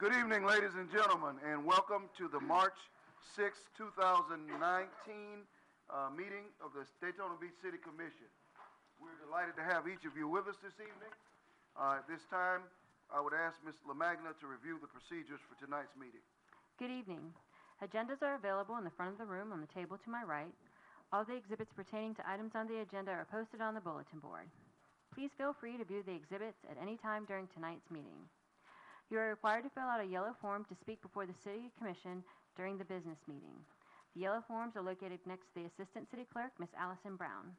Good evening, ladies and gentlemen, and welcome to the March 6, 2019 meeting of the Daytona Beach City Commission. We're delighted to have each of you with us this evening. At this time, I would ask Ms. LaMagna to review the procedures for tonight's meeting. Good evening. Agendas are available in the front of the room on the table to my right. All the exhibits pertaining to items on the agenda are posted on the bulletin board. Please feel free to view the exhibits at any time during tonight's meeting. You are required to fill out a yellow form to speak before the City Commission during the business meeting. The yellow forms are located next to the Assistant City Clerk, Ms. Allison Brown.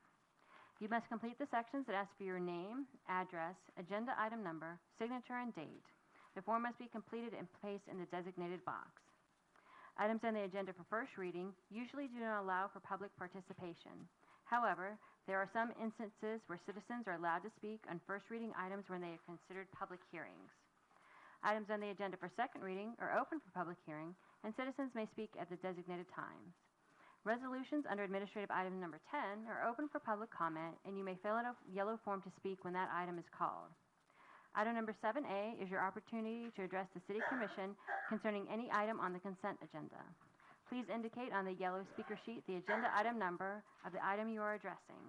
You must complete the sections that ask for your name, address, agenda item number, signature, and date. The form must be completed and placed in the designated box. Items on the agenda for first reading usually do not allow for public participation. However, there are some instances where citizens are allowed to speak on first reading items when they are considered public hearings. Items on the agenda for second reading are open for public hearing, and citizens may speak at the designated times. Resolutions under administrative item number 10 are open for public comment, and you may fill out a yellow form to speak when that item is called. Item number 7A is your opportunity to address the City Commission concerning any item on the consent agenda. Please indicate on the yellow speaker sheet the agenda item number of the item you are addressing.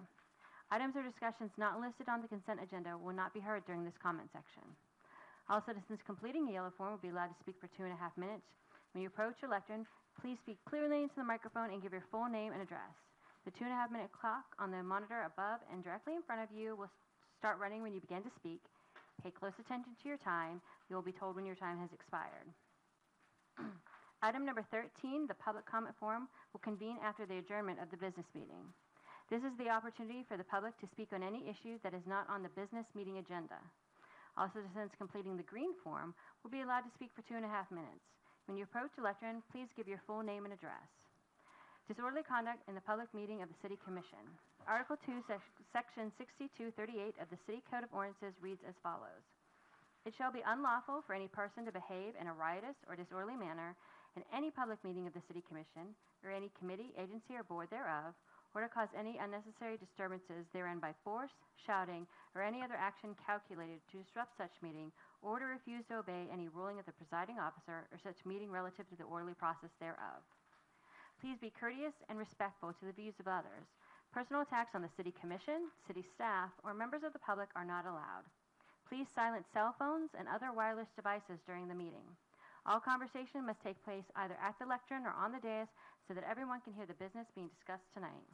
Items or discussions not listed on the consent agenda will not be heard during this comment section. All citizens completing a yellow form will be allowed to speak for 2.5 minutes. When you approach your lectern, please speak clearly into the microphone and give your full name and address. The 2.5-minute clock on the monitor above and directly in front of you will start running when you begin to speak. Pay close attention to your time. You will be told when your time has expired. Item number 13, the public comment forum, will convene after the adjournment of the business meeting. This is the opportunity for the public to speak on any issue that is not on the business meeting agenda. All citizens completing the green form will be allowed to speak for 2.5 minutes. When you approach the lectern, please give your full name and address. Disorderly conduct in the public meeting of the City Commission. Article 2, Section 6238 of the City Code of Ordinances reads as follows. It shall be unlawful for any person to behave in a riotous or disorderly manner in any public meeting of the City Commission, or any committee, agency, or board thereof, or to cause any unnecessary disturbances therein by force, shouting, or any other action calculated to disrupt such meeting, or to refuse to obey any ruling of the presiding officer or such meeting relative to the orderly process thereof. Please be courteous and respectful to the views of others. Personal attacks on the City Commission, city staff, or members of the public are not allowed. Please silence cell phones and other wireless devices during the meeting. All conversation must take place either at the lectern or on the dais so that everyone can hear the business being discussed tonight.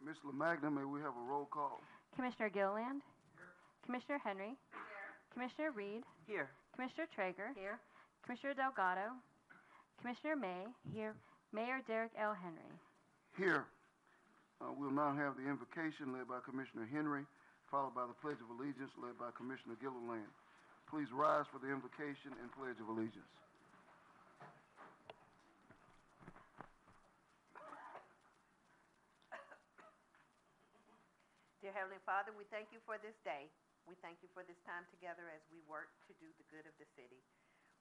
Ms. LaMagna, may we have a roll call? Commissioner Gilliland? Here. Commissioner Henry? Here. Commissioner Reed? Here. Commissioner Traeger? Here. Commissioner Delgado? Commissioner May? Here. Mayor Derek L. Henry? Here. We'll now have the invocation led by Commissioner Henry, followed by the Pledge of Allegiance led by Commissioner Gilliland. Please rise for the invocation and Pledge of Allegiance. Dear Heavenly Father, we thank you for this day. We thank you for this time together as we work to do the good of the city.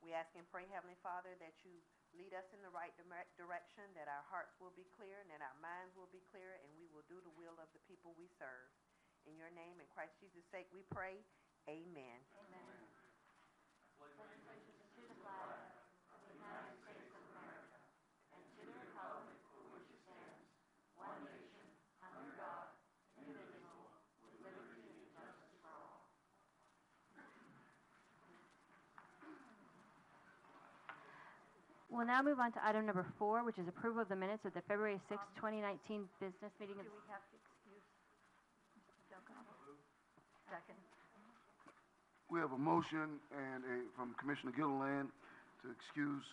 We ask and pray, Heavenly Father, that you lead us in the right direction, that our hearts will be clear and that our minds will be clear, and we will do the will of the people we serve. In your name, in Christ Jesus' sake, we pray. Amen. Amen. Pledge allegiance to the flag of the United States of America and to the republic for which it stands, one nation, under God, indivisible, with liberty and justice for all. We'll now move on to item number 4, which is approval of the minutes of the February 6, 2019 business meeting. Do we have to excuse Mr. Delgado? Second. We have a motion from Commissioner Gilliland to excuse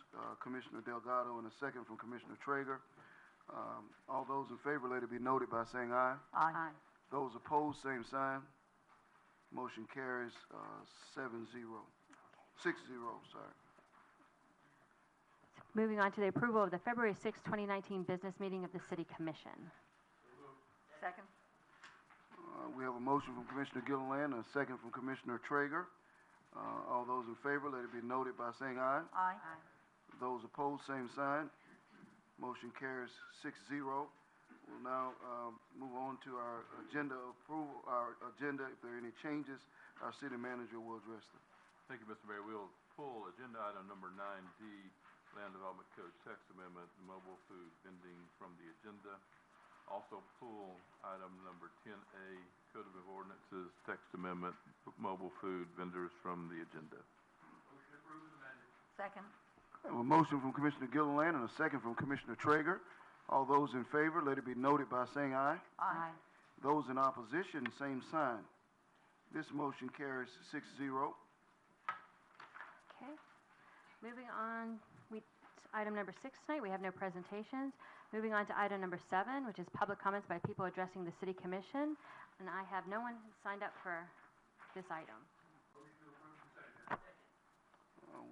Commissioner Delgado and a second from Commissioner Traeger. All those in favor, let it be noted by saying aye. Aye. Those opposed, same sign. Motion carries 6-0, sorry. Moving on to the approval of the February 6, 2019 business meeting of the City Commission. Second. We have a motion from Commissioner Gilliland and a second from Commissioner Traeger. All those in favor, let it be noted by saying aye. Aye. Those opposed, same sign. Motion carries 6-0. We'll now move on to our agenda approval. If there are any changes, our city manager will address them. Thank you, Mr. Mayor. We'll pull agenda item number 9D, Land Development Code Text Amendment, mobile food vending from the agenda. Also pull item number 10A, Code of Ordinances Text Amendment, mobile food vendors from the agenda. Motion approved as amended. Second. I have a motion from Commissioner Gilliland and a second from Commissioner Traeger. All those in favor, let it be noted by saying aye. Aye. Those in opposition, same sign. This motion carries 6-0. Okay. Moving on, item number 6 tonight, we have no presentations. Moving on to item number 7, which is public comments by people addressing the City Commission. And I have no one signed up for this item. Motion approved and seconded.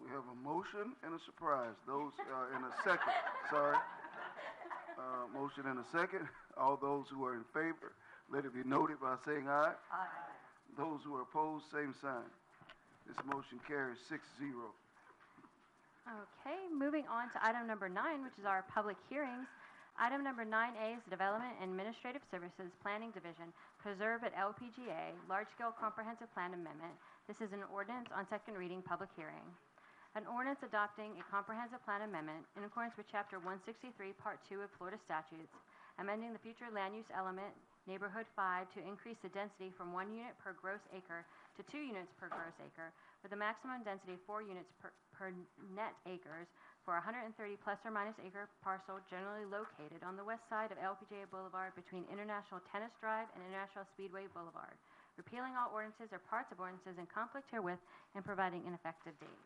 We have a motion and a surprise. Those in a second, sorry. Motion and a second. All those who are in favor, let it be noted by saying aye. Aye. Those who are opposed, same sign. This motion carries 6-0. Okay, moving on to item number 9, which is our public hearings. Item number 9A is the Development and Administrative Services Planning Division, Preserve at LPGA, Large-Scale Comprehensive Plan Amendment. This is an ordinance on second reading, public hearing. An ordinance adopting a comprehensive plan amendment in accordance with Chapter 163, Part 2 of Florida statutes, amending the future land use element, Neighborhood 5, to increase the density from 1 unit per gross acre to 2 units per gross acre, with a maximum density of 4 units per net acres for a 130 plus or minus acre parcel generally located on the west side of LPGA Boulevard between International Tennis Drive and International Speedway Boulevard, repealing all ordinances or parts of ordinances in conflict herewith and providing an effective date.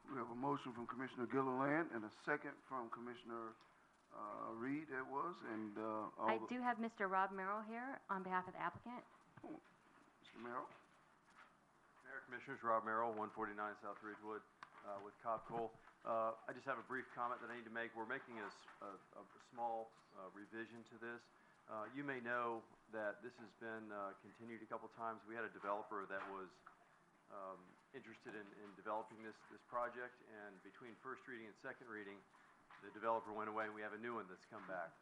We have a motion from Commissioner Gilliland and a second from Commissioner Reed, that was, and I do have Mr. Rob Merrill here on behalf of the applicant. Mr. Merrill. Mayor, Commissioners, Rob Merrill, 149 South Ridgewood with Cobb Cole. I just have a brief comment that I need to make. We're making a small revision to this. You may know that this has been continued a couple times. We had a developer that was interested in developing this project, and between first reading and second reading, the developer went away, and we have a new one that's come back.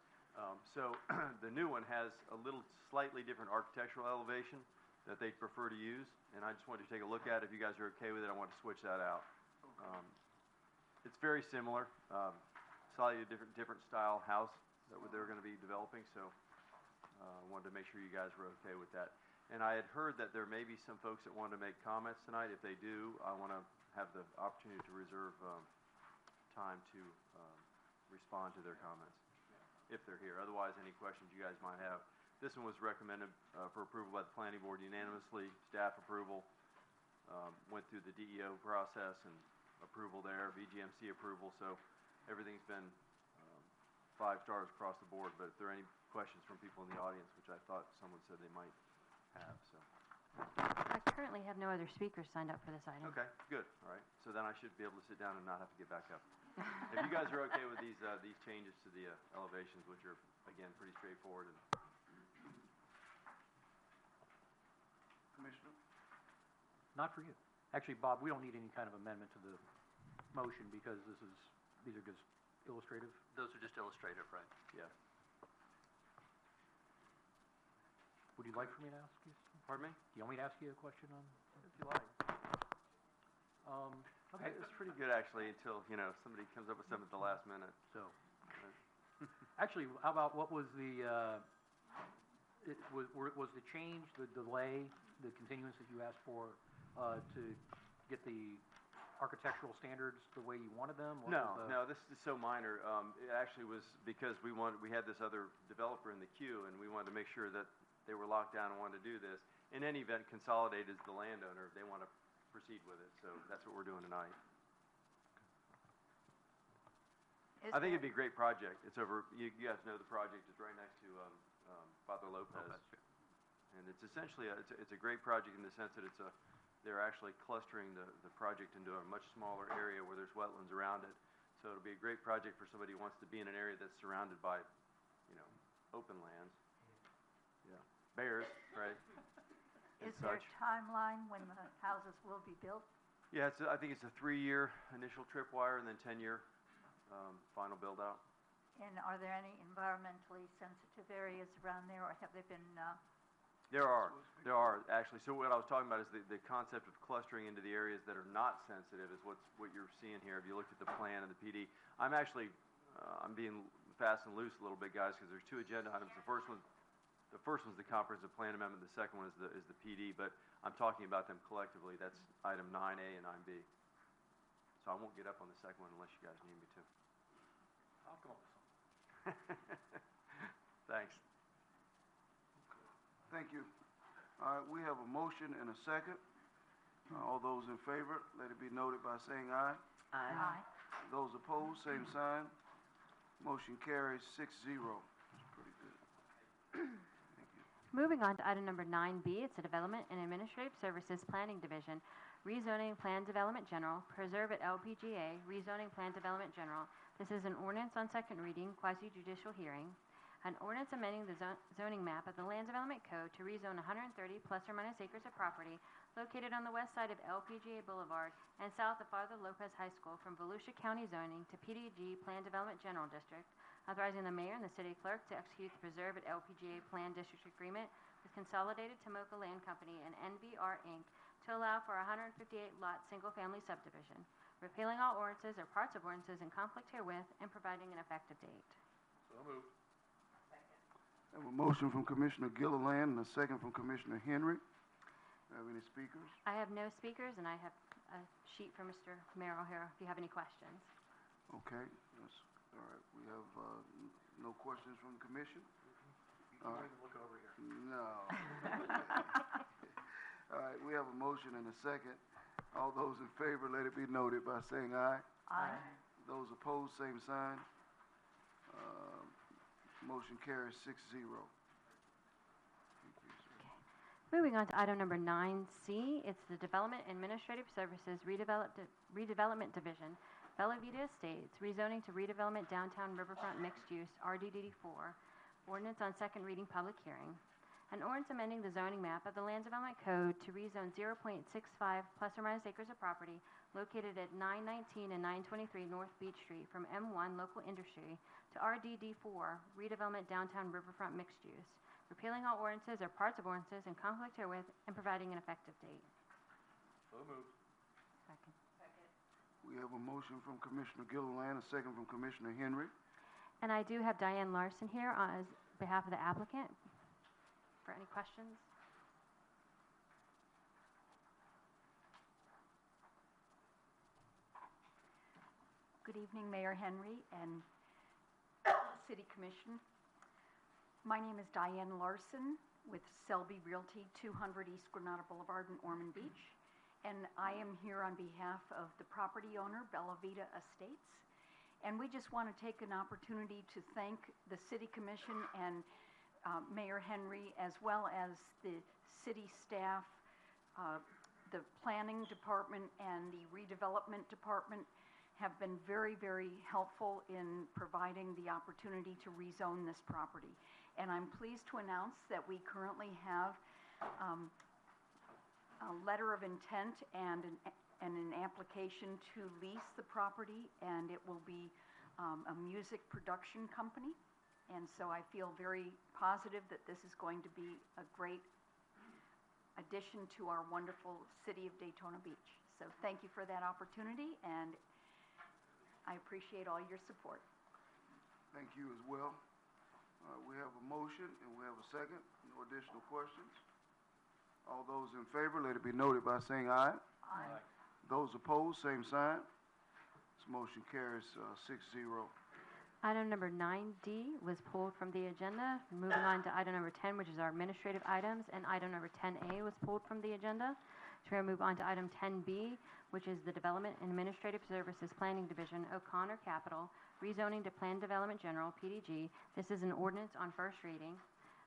So the new one has a little slightly different architectural elevation that they'd prefer to use, and I just wanted to take a look at it. If you guys are okay with it, I want to switch that out. It's very similar, slightly different style house that they're going to be developing, so I wanted to make sure you guys were okay with that. And I had heard that there may be some folks that want to make comments tonight. If they do, I want to have the opportunity to reserve time to respond to their comments, if they're here. Otherwise, any questions you guys might have. This one was recommended for approval by the Planning Board unanimously. Staff approval, went through the DEO process and approval there, VGMC approval, so everything's been 5 stars across the board. But if there are any questions from people in the audience, which I thought someone said they might have, so. I currently have no other speakers signed up for this item. Okay, good, all right. So then I should be able to sit down and not have to get back up. If you guys are okay with these changes to the elevations, which are, again, pretty straightforward. And Commissioner? Not for you. Actually, Bob, we don't need any kind of amendment to the motion because these are just illustrative. Those are just illustrative, right? yeah. Would you like for me to ask you? Pardon me? Do you want me to ask you a question on? If you like. Okay. It's pretty good, actually, until, somebody comes up with something at the last minute. So, actually, how about what was the, was the change, the delay, the continuance that you asked for to get the architectural standards the way you wanted them? No, this is so minor. It actually was because we had this other developer in the queue, and we wanted to make sure that they were locked down and wanted to do this. In any event, Consolidated is the landowner. They want to proceed with it, so that's what we're doing tonight. I think it'd be a great project. It's over, you guys know the project is right next to Father Lopez. And it's essentially, it's a great project in the sense that they're actually clustering the project into a much smaller area where there's wetlands around it. So it'll be a great project for somebody who wants to be in an area that's surrounded by, open lands. Yeah, bears, right? Is there a timeline when the houses will be built? Yeah, I think it's a 3-year initial tripwire and then 10-year final build-out. And are there any environmentally sensitive areas around there, or have they been? There are. There are, actually. So what I was talking about is the concept of clustering into the areas that are not sensitive is what you're seeing here. If you look at the plan and the PD, I'm actually, I'm being fast and loose a little bit, guys, because there's two agenda items. The first one's the comprehensive plan amendment. The second one is the PD, but I'm talking about them collectively. That's item 9A and 9B. So I won't get up on the second one unless you guys need me to. I'll come up with something. Thanks. Thank you. All right, we have a motion and a second. All those in favor, let it be noted by saying aye. Aye. Those opposed, same sign. Motion carries 6-0. That's pretty good. Thank you. Moving on to item number 9B, it's the Development and Administrative Services Planning Division, Rezoning Plan Development General, Preserve at LPGA, Rezoning Plan Development General. This is an ordinance on second reading, quasi-judicial hearing. An ordinance amending the zoning map of the Land Development Code to rezone 130 plus or minus acres of property located on the west side of LPGA Boulevard and south of Father Lopez High School from Volusia County zoning to PDG Plan Development General District, authorizing the mayor and the city clerk to execute the Preserve at LPGA Plan District Agreement with Consolidated Tomoka Land Company and NVR Inc. to allow for a 158-lot single-family subdivision, repealing all ordinances or parts of ordinances in conflict herewith and providing an effective date. So moved. I have a motion from Commissioner Gilliland and a second from Commissioner Henry. Have any speakers? I have no speakers, and I have a sheet for Mr. Merrill here if you have any questions. Okay, that's, all right. We have no questions from the commission? You can even look over here. No. All right, we have a motion and a second. All those in favor, let it be noted by saying aye. Aye. Those opposed, same sign. Motion carries 6-0. Thank you, sir. Moving on to item number 9C, it's the Development Administrative Services Redevelopment Division, Bella Vita Estates, rezoning to redevelopment downtown riverfront mixed use, RDD4, ordinance on second reading public hearing. An ordinance amending the zoning map of the Land Development Code to rezone 0.65 plus or minus acres of property located at 919 and 923 North Beach Street from M1 Local Industry to RDD4, redevelopment downtown riverfront mixed use, repealing all ordinances or parts of ordinances in conflict herewith and providing an effective date. So moved. Second. We have a motion from Commissioner Gilliland, a second from Commissioner Henry. And I do have Diane Larson here on behalf of the applicant for any questions. Good evening, Mayor Henry and City Commission. My name is Diane Larson with Selby Realty, 200 East Granada Boulevard in Ormond Beach. And I am here on behalf of the property owner, Bella Vita Estates. And we just want to take an opportunity to thank the City Commission and Mayor Henry, as well as the city staff, the planning department and the redevelopment department have been very, very helpful in providing the opportunity to rezone this property. And I'm pleased to announce that we currently have a letter of intent and an application to lease the property, and it will be a music production company. And so I feel very positive that this is going to be a great addition to our wonderful city of Daytona Beach. So thank you for that opportunity, and I appreciate all your support. Thank you as well. We have a motion and we have a second. No additional questions. All those in favor, let it be noted by saying aye. Aye. Those opposed, same sign. This motion carries 6-0. Item number 9D was pulled from the agenda. Moving on to item number 10, which is our administrative items, and item number 10A was pulled from the agenda. So we're going to move on to item 10B, which is the Development and Administrative Services Planning Division, O'Connor Capital, rezoning to Plan Development General, PDG. This is an ordinance on first reading.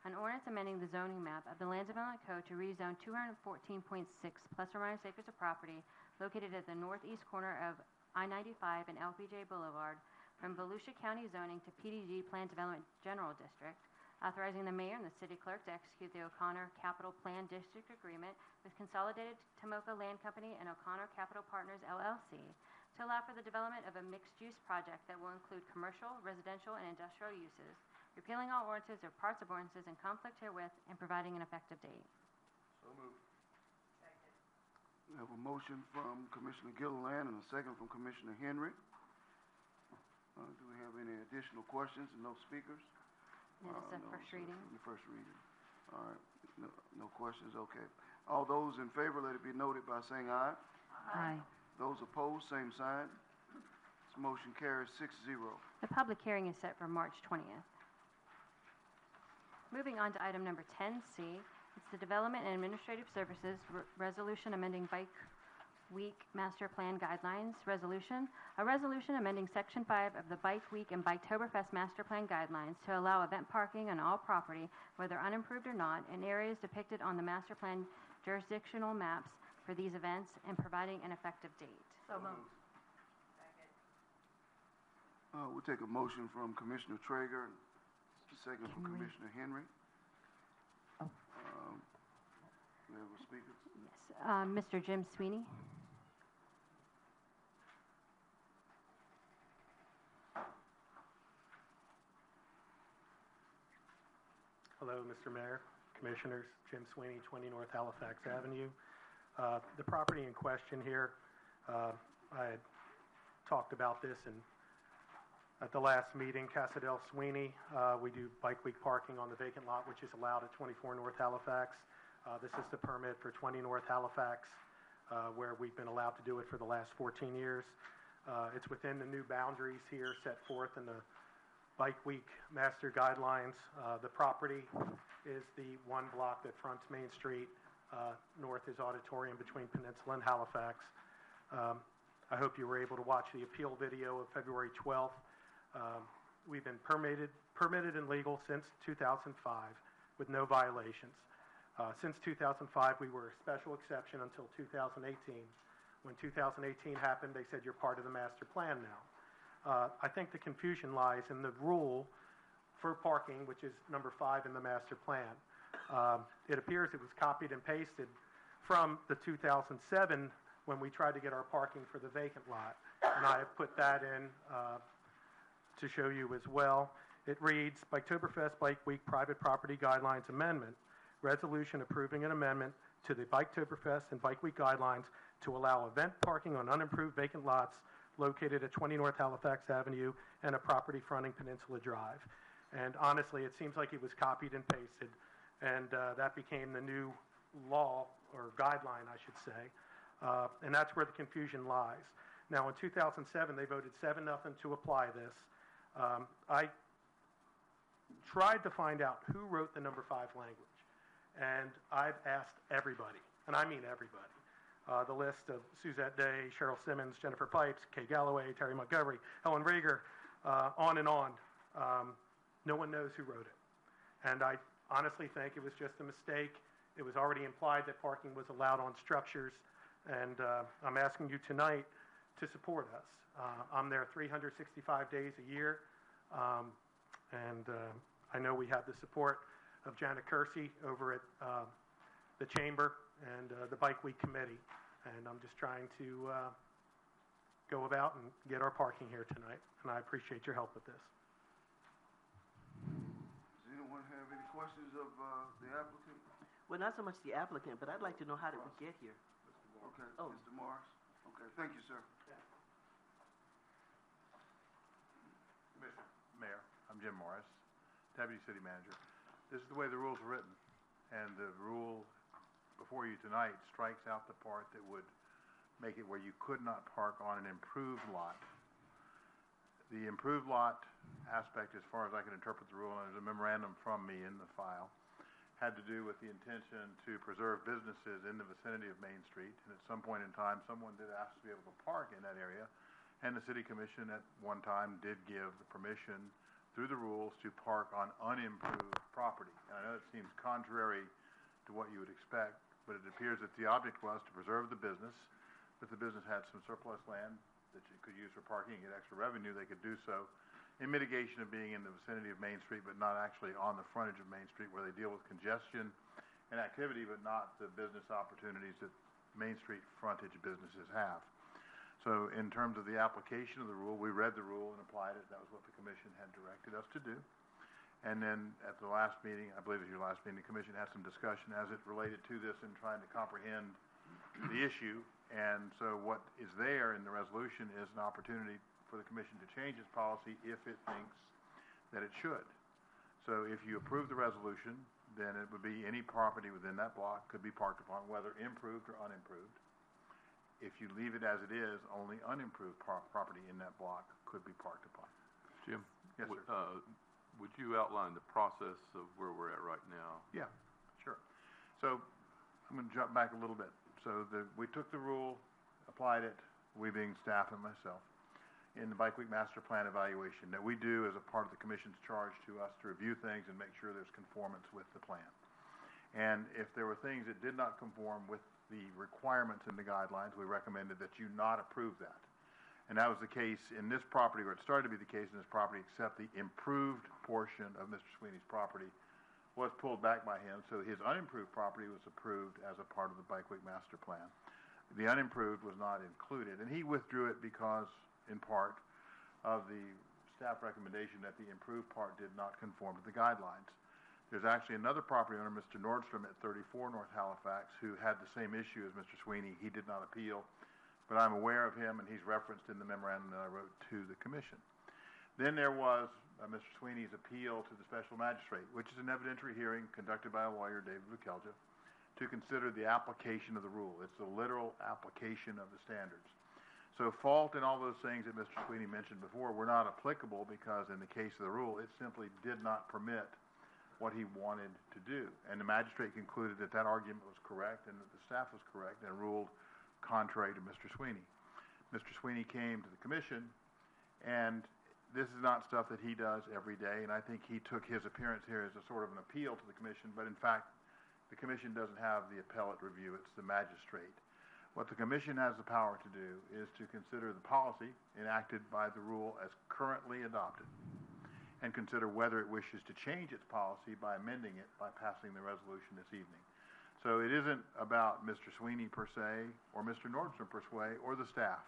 An ordinance amending the zoning map of the Land Development Code to rezone 214.6 plus or minus acres of property located at the northeast corner of I-95 and LPJ Boulevard from Volusia County zoning to PDG Plan Development General District, authorizing the mayor and the city clerk to execute the O'Connor Capital Plan District Agreement with Consolidated Tomoka Land Company and O'Connor Capital Partners, LLC, to allow for the development of a mixed-use project that will include commercial, residential, and industrial uses, repealing all ordinances or parts of ordinances in conflict herewith and providing an effective date. So moved. We have a motion from Commissioner Gilliland and a second from Commissioner Henry. Do we have any additional questions and no speakers? No, this is the first reading. The first reading. All right, no questions, okay. All those in favor, let it be noted by saying aye. Aye. Those opposed, same sign. This motion carries 6-0. The public hearing is set for March 20th. Moving on to item number 10C, it's the Development and Administrative Services Resolution amending Bike Week Master Plan Guidelines Resolution, a resolution amending Section 5 of the Bike Week and Biketoberfest Master Plan Guidelines to allow event parking on all property, whether unimproved or not, in areas depicted on the Master Plan jurisdictional maps for these events and providing an effective date. So moved. We'll take a motion from Commissioner Traeger, second from Henry. Commissioner Henry. Oh. We have a speaker? Yes, Mr. Jim Sweeney. Hello, Mr. Mayor, Commissioners, Jim Sweeney, 20 North Halifax Avenue. The property in question here, I had talked about this at the last meeting, Cassadell Sweeney. We do Bike Week parking on the vacant lot, which is allowed at 24 North Halifax. This is the permit for 20 North Halifax, where we've been allowed to do it for the last 14 years. It's within the new boundaries here set forth in the Bike Week Master Guidelines. The property is the one block that fronts Main Street. North is Auditorium between Peninsula and Halifax. I hope you were able to watch the appeal video of February 12th. We've been permitted and legal since 2005 with no violations. Since 2005, we were a special exception until 2018. When 2018 happened, they said, you're part of the master plan now. I think the confusion lies in the rule for parking, which is number 5 in the master plan. It appears it was copied and pasted from the 2007 when we tried to get our parking for the vacant lot. And I have put that in to show you as well. It reads, Biketoberfest Bike Week Private Property Guidelines Amendment, resolution approving an amendment to the Biketoberfest and Bike Week guidelines to allow event parking on unimproved vacant lots located at 20 North Halifax Avenue and a property fronting Peninsula Drive. And honestly, it seems like it was copied and pasted, and that became the new law, or guideline, I should say. And that's where the confusion lies. Now, in 2007, they voted 7-0 to apply this. I tried to find out who wrote the number 5 language, and I've asked everybody, and I mean everybody. The list of Suzette Day, Cheryl Simmons, Jennifer Pipes, Kay Galloway, Terry Montgomery, Helen Rieger, on and on. No one knows who wrote it. And I honestly think it was just a mistake. It was already implied that parking was allowed on structures, and I'm asking you tonight to support us. I'm there 365 days a year, and I know we have the support of Janet Kersey over at the Chamber and the Bike Week Committee, and I'm just trying to go about and get our parking here tonight, and I appreciate your help with this. Does anyone have any questions of the applicant? Well, not so much the applicant, but I'd like to know how did we get here? Okay, Oh. Mr. Morris? Okay, thank you, sir. Commissioner, Mayor, I'm Jim Morris, Deputy City Manager. This is the way the rules are written, and the rule before you tonight strikes out the part that would make it where you could not park on an improved lot. The improved lot aspect, as far as I can interpret the rule, and there's a memorandum from me in the file, had to do with the intention to preserve businesses in the vicinity of Main Street. And at some point in time, someone did ask to be able to park in that area, and the City Commission at one time did give the permission through the rules to park on unimproved property. And I know it seems contrary to what you would expect, but it appears that the object was to preserve the business. If the business had some surplus land that you could use for parking and get extra revenue, they could do so in mitigation of being in the vicinity of Main Street, but not actually on the frontage of Main Street, where they deal with congestion and activity, but not the business opportunities that Main Street frontage businesses have. So in terms of the application of the rule, we read the rule and applied it. That was what the commission had directed us to do. And then at the last meeting, I believe it was your last meeting, the commission had some discussion as it related to this and trying to comprehend the issue. And so what is there in the resolution is an opportunity for the commission to change its policy if it thinks that it should. So if you approve the resolution, then it would be any property within that block could be parked upon, whether improved or unimproved. If you leave it as it is, only unimproved property in that block could be parked upon. Jim? Yes, w- sir. Would you outline the process of where we're at right now? Yeah, sure. So I'm going to jump back a little bit. So we took the rule, applied it, we being staff and myself, in the Bike Week Master Plan evaluation that we do as a part of the commission's charge to us to review things and make sure there's conformance with the plan. And if there were things that did not conform with the requirements in the guidelines, we recommended that you not approve that. And that was the case in this property, or it started to be the case in this property, except the improved portion of Mr. Sweeney's property was pulled back by him, so his unimproved property was approved as a part of the Bike Week Master Plan. The unimproved was not included, and he withdrew it because, in part, of the staff recommendation that the improved part did not conform to the guidelines. There's actually another property owner, Mr. Nordstrom at 34 North Halifax, who had the same issue as Mr. Sweeney. He did not appeal, but I'm aware of him, and he's referenced in the memorandum that I wrote to the commission. Then there was Mr. Sweeney's appeal to the special magistrate, which is an evidentiary hearing conducted by a lawyer, David Bukelja, to consider the application of the rule. It's the literal application of the standards. So fault and all those things that Mr. Sweeney mentioned before were not applicable because in the case of the rule, it simply did not permit what he wanted to do. And the magistrate concluded that that argument was correct and that the staff was correct and ruled contrary to Mr. Sweeney. Mr. Sweeney came to the commission, and this is not stuff that he does every day, and I think he took his appearance here as a sort of an appeal to the commission, but in fact, the commission doesn't have the appellate review, it's the magistrate. What the commission has the power to do is to consider the policy enacted by the rule as currently adopted and consider whether it wishes to change its policy by amending it by passing the resolution this evening. So it isn't about Mr. Sweeney per se or Mr. Nordstrom per se or the staff.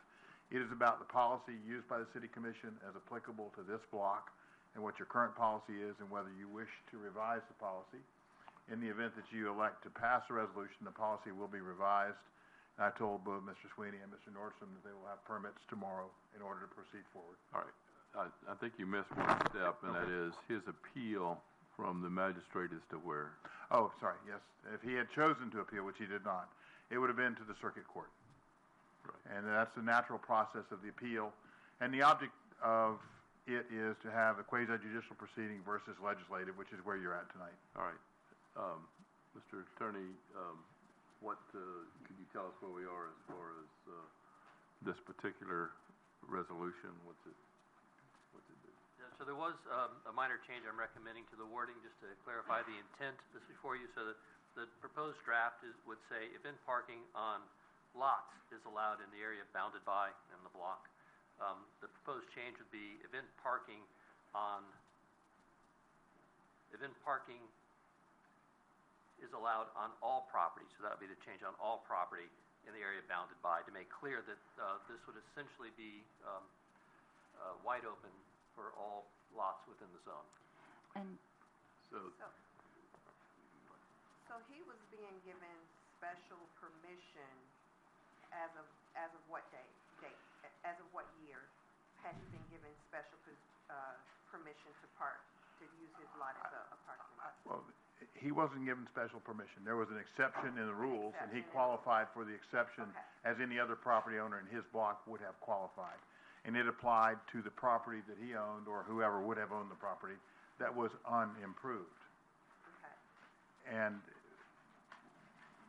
It is about the policy used by the City Commission as applicable to this block and what your current policy is and whether you wish to revise the policy. In the event that you elect to pass a resolution, the policy will be revised. And I told both Mr. Sweeney and Mr. Nordstrom that they will have permits tomorrow in order to proceed forward. All right. I think you missed one step, and that is his appeal from the magistrate as to where. Oh, sorry, yes. If he had chosen to appeal, which he did not, it would have been to the circuit court. Right. And that's the natural process of the appeal. And the object of it is to have a quasi-judicial proceeding versus legislative, which is where you're at tonight. All right. Mr. Attorney, what can you tell us where we are as far as this particular resolution? What's it do? Yeah, so there was a minor change I'm recommending to the wording just to clarify the intent that's before you. So the proposed draft would say if in parking on lots is allowed in the area bounded by in the block. The proposed change would be if in parking is allowed on all property. So that would be the change on all property in the area bounded by to make clear that this would essentially be wide open for all lots within the zone. And So So he was being given special permission as of what date? As of what year had he been given special permission to use his lot as a parking lot? Well, he wasn't given special permission. There was an exception in the rules, and he exception. qualified for the exception Okay. as any other property owner in his block would have qualified. And it applied to the property that he owned or whoever would have owned the property that was unimproved. Okay. And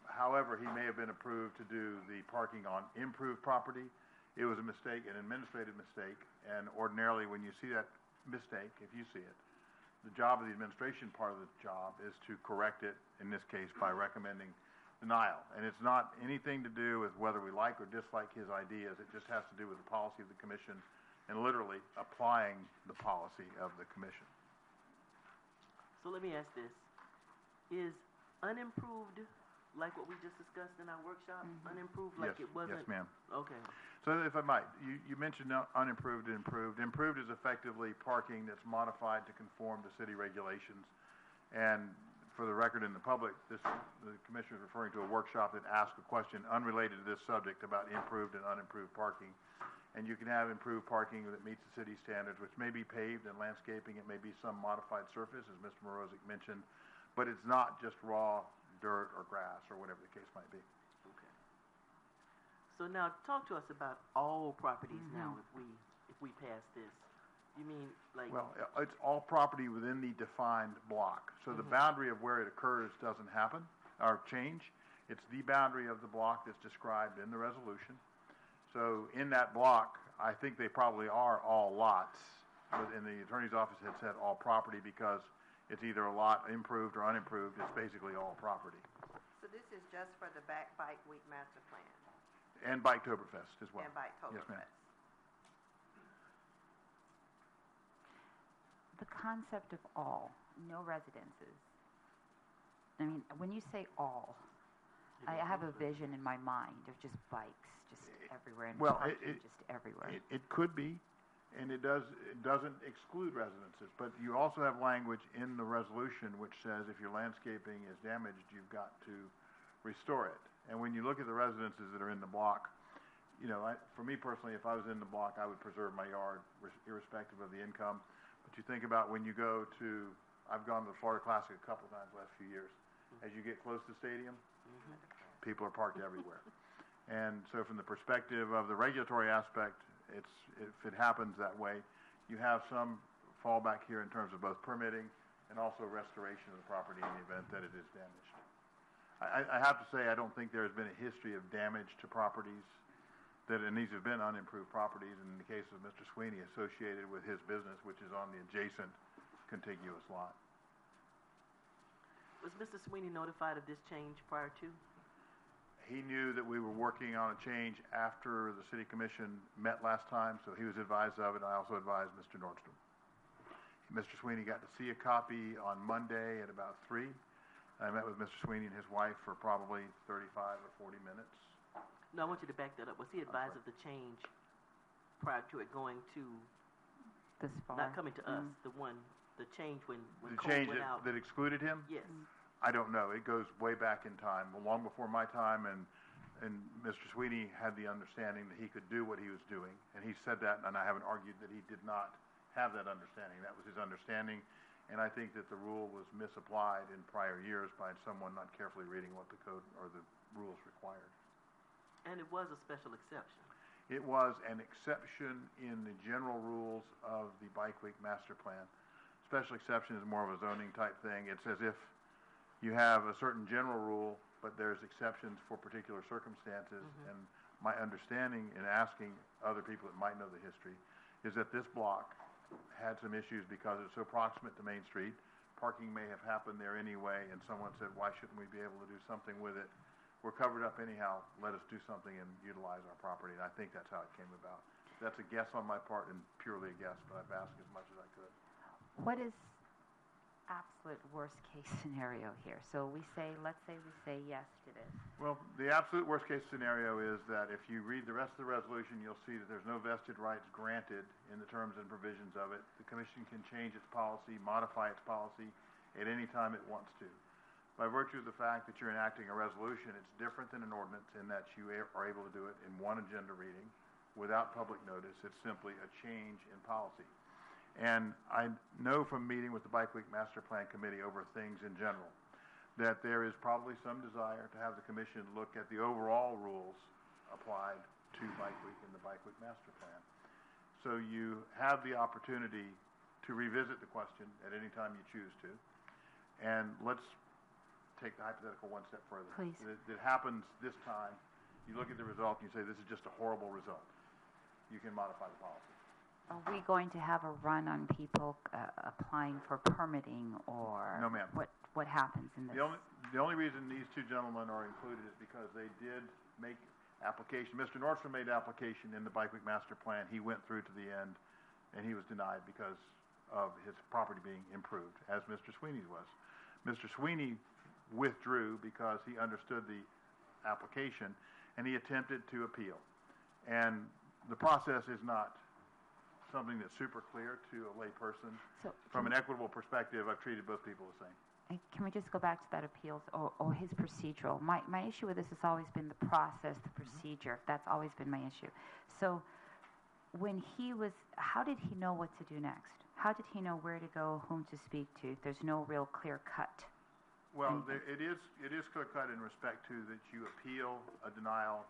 however, he may have been approved to do the parking on improved property. It was a mistake, an administrative mistake, and ordinarily when you see that mistake, if you see it, the job of the administration part of the job is to correct it, in this case by recommending denial. And it's not anything to do with whether we like or dislike his ideas. It just has to do with the policy of the commission and literally applying the policy of the commission. So let me ask this. Is unimproved like what we just discussed in our workshop? Unimproved, like Yes, it wasn't? yes, ma'am. Okay. So if I might, you mentioned unimproved and improved. Improved is effectively parking that's modified to conform to city regulations. And for the record in the public, the commissioner is referring to a workshop that asked a question unrelated to this subject about improved and unimproved parking. And you can have improved parking that meets the city standards, which may be paved and landscaping. It may be some modified surface, as Mr. Morozic mentioned. But it's not just raw dirt or grass or whatever the case might be. Okay. So now, talk to us about all properties now if we pass this. You mean like? Well, it's all property within the defined block. So the boundary of where it occurs doesn't happen or change. It's the boundary of the block that's described in the resolution. So in that block, I think they probably are all lots. But in the attorney's office had said all property because it's either a lot improved or unimproved. It's basically all property. So this is just for the Bike Week Master Plan And Biketoberfest as well. and Biketoberfest? Yes, ma'am. The concept of all, no residences. I mean, when you say all, I have a vision in my mind of just bikes just everywhere and Well, parking just everywhere. It could be, and it doesn't exclude residences. But you also have language in the resolution which says if your landscaping is damaged, you've got to restore it. And when you look at the residences that are in the block, you know, for me personally, if I was in the block, I would preserve my yard irrespective of the income. But you think about when you go to, I've gone to the Florida Classic a couple times the last few years. As you get close to the stadium, people are parked everywhere. And so from the perspective of the regulatory aspect, if it happens that way, you have some fallback here in terms of both permitting and also restoration of the property in the event that it is damaged. I have to say, I don't think there has been a history of damage to properties and these have been unimproved properties, and in the case of Mr. Sweeney, associated with his business, which is on the adjacent contiguous lot. Was Mr. Sweeney notified of this change prior to? He knew that we were working on a change after the city commission met last time, so he was advised of it. I also advised Mr. Nordstrom. Mr. Sweeney got to see a copy on Monday at about 3. I met with Mr. Sweeney and his wife for probably 35 or 40 minutes. No, I want you to back that up. Was he advised of the change prior to it going to, This far. not coming to us, the change when The Cole change went out? that excluded him? Yes. I don't know. It goes way back in time, long before my time, and Mr. Sweeney had the understanding that he could do what he was doing, and he said that, and I haven't argued that he did not have that understanding. That was his understanding, and I think that the rule was misapplied in prior years by someone not carefully reading what the code or the rules required. And it was a special exception. It was an exception in the general rules of the Bike Week Master Plan. Special exception is more of a zoning type thing. It's as if you have a certain general rule, but there's exceptions for particular circumstances. And my understanding in asking other people that might know the history is that this block had some issues because it's so proximate to Main Street. Parking may have happened there anyway, and someone said, why shouldn't we be able to do something with it? We're covered up anyhow, let us do something and utilize our property, and I think that's how it came about. That's a guess on my part and purely a guess, but I've asked as much as I could. What is absolute worst case scenario here? So let's say we say yes to this. Well, the absolute worst case scenario is that if you read the rest of the resolution, you'll see that there's no vested rights granted in the terms and provisions of it. The commission can change its policy, modify its policy at any time it wants to. By virtue of the fact that you're enacting a resolution, it's different than an ordinance in that you are able to do it in one agenda reading without public notice. It's simply a change in policy. And I know from meeting with the Bike Week Master Plan Committee over things in general that there is probably some desire to have the commission look at the overall rules applied to Bike Week and the Bike Week Master Plan. So you have the opportunity to revisit the question at any time you choose to. And let's take the hypothetical one step further. Please. It happens this time. You look at the result and you say, this is just a horrible result. You can modify the policy. Are we going to have a run on people applying for permitting, or No, ma'am. What happens in this? The only reason these two gentlemen are included is because they did make application. Mr. Nordstrom made application in the Bike Week Master Plan. He went through to the end, and he was denied because of his property being improved, as Mr. Sweeney's was. Mr. Sweeney withdrew because he understood the application, and he attempted to appeal. And the process is not something that's super clear to a layperson. So From an equitable perspective, I've treated both people the same. can we just go back to that appeals or his procedural? My issue with this has always been the process, the procedure. That's always been my issue. So when how did he know what to do next? How did he know where to go, whom to speak to? There's no real clear cut. Well, it is clear cut in respect to that you appeal a denial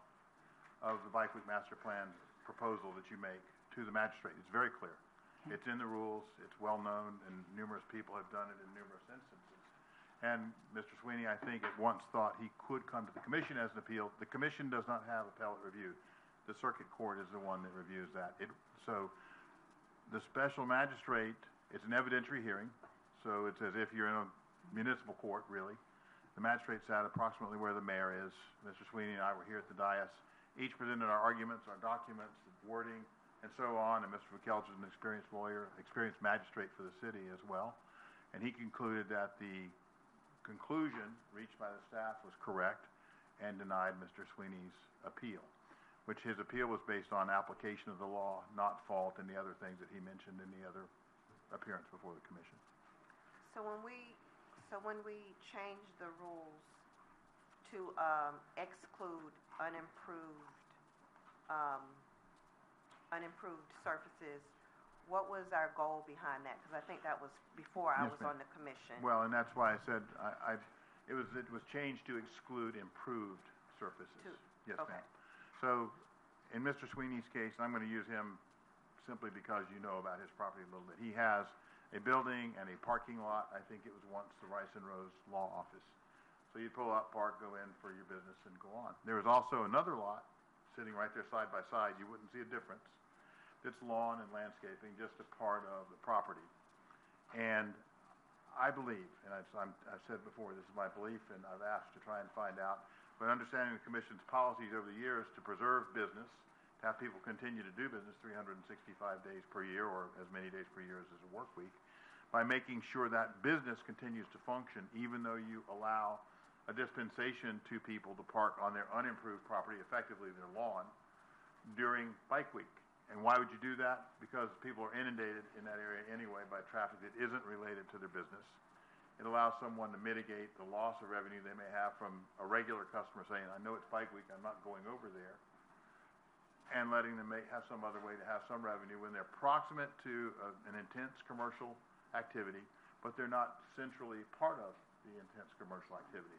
of the Bike Week Master Plan proposal that you make to the magistrate. It's very clear. Okay. It's in the rules, it's well known, and numerous people have done it in numerous instances. And Mr. Sweeney, I think, at once thought he could come to the commission as an appeal. The commission does not have appellate review. The circuit court is the one that reviews that. So the special magistrate, it's an evidentiary hearing, so it's as if you're in a municipal court, really. The magistrate sat approximately where the mayor is. Mr. Sweeney and I were here at the dais. Each presented our arguments, our documents, the wording, and so on. And Mr. McKelch is an experienced lawyer, experienced magistrate for the city as well. And he concluded that the conclusion reached by the staff was correct and denied Mr. Sweeney's appeal, which his appeal was based on application of the law, not fault, and the other things that he mentioned in the other appearance before the commission. So when we change the rules to exclude unimproved surfaces, what was our goal behind that? Because I think that was before I Yes, was ma'am. on the commission. Well, and that's why I said it was changed to exclude improved surfaces. Yes, okay. ma'am. So in Mr. Sweeney's case, and I'm going to use him simply because you know about his property a little bit. He has a building and a parking lot. I think it was once the Rice and Rose Law Office. So you pull up, park, go in for your business, and go on. There was also another lot sitting right there side by side. You wouldn't see a difference. It's lawn and landscaping, just a part of the property. And I believe, and I've said before, this is my belief, and I've asked to try and find out, but understanding the Commission's policies over the years to preserve business, to have people continue to do business 365 days per year, or as many days per year as is a work week, by making sure that business continues to function, even though you allow a dispensation to people to park on their unimproved property, effectively their lawn, during Bike Week. And why would you do that? Because people are inundated in that area anyway by traffic that isn't related to their business. It allows someone to mitigate the loss of revenue they may have from a regular customer saying, I know it's Bike Week, I'm not going over there, and letting them have some other way to have some revenue when they're proximate to an intense commercial activity, but they're not centrally part of the intense commercial activity.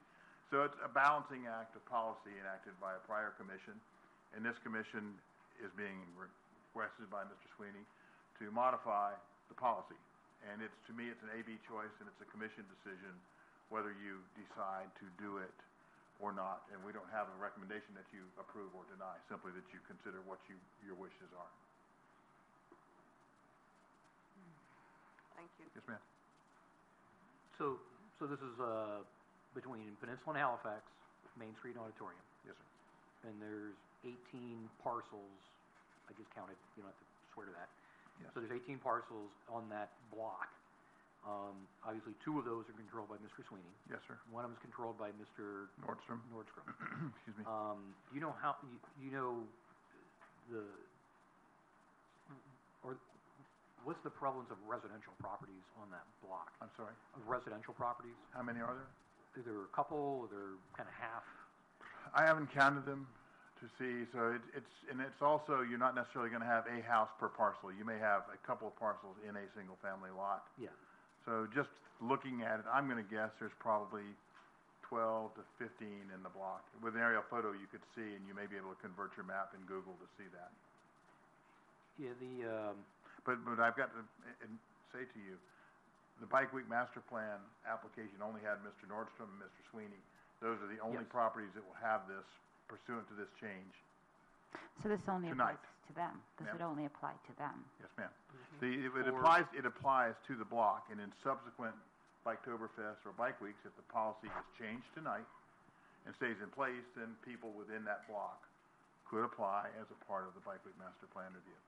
So it's a balancing act of policy enacted by a prior commission, and this commission is being requested by Mr. Sweeney to modify the policy. And to me, it's an A-B choice, and it's a commission decision whether you decide to do it or not. And we don't have a recommendation that you approve or deny, simply that you consider what your wishes are. Thank you. Yes, ma'am. So this is between Peninsula and Halifax, Main Street Auditorium. Yes, sir. And there's 18 parcels. I just counted. You don't have to swear to that. Yes. So there's 18 parcels on that block. Obviously, 2 of those are controlled by Mr. Sweeney. Yes, sir. One of them is controlled by Mr. Nordstrom. Excuse me. Do you know how you know what's the prevalence of residential properties on that block? I'm sorry? Of residential properties? How many are there? Is there a couple? Are there kind of half? I haven't counted them to see, so it's also, you're not necessarily going to have a house per parcel. You may have a couple of parcels in a single-family lot. Yeah. So just looking at it, I'm going to guess there's probably 12 to 15 in the block. With an aerial photo, you could see, and you may be able to convert your map in Google to see that. Yeah, But I've got to say to you, the Bike Week Master Plan application only had Mr. Nordstrom and Mr. Sweeney. Those are the only properties that will have this pursuant to this change. So this only Tonight. applies to them? This would only apply to them? Yes, ma'am. It applies to the block, and in subsequent Biketoberfest or Bike Weeks, if the policy is changed tonight and stays in place, then people within that block could apply as a part of the Bike Week Master Plan review.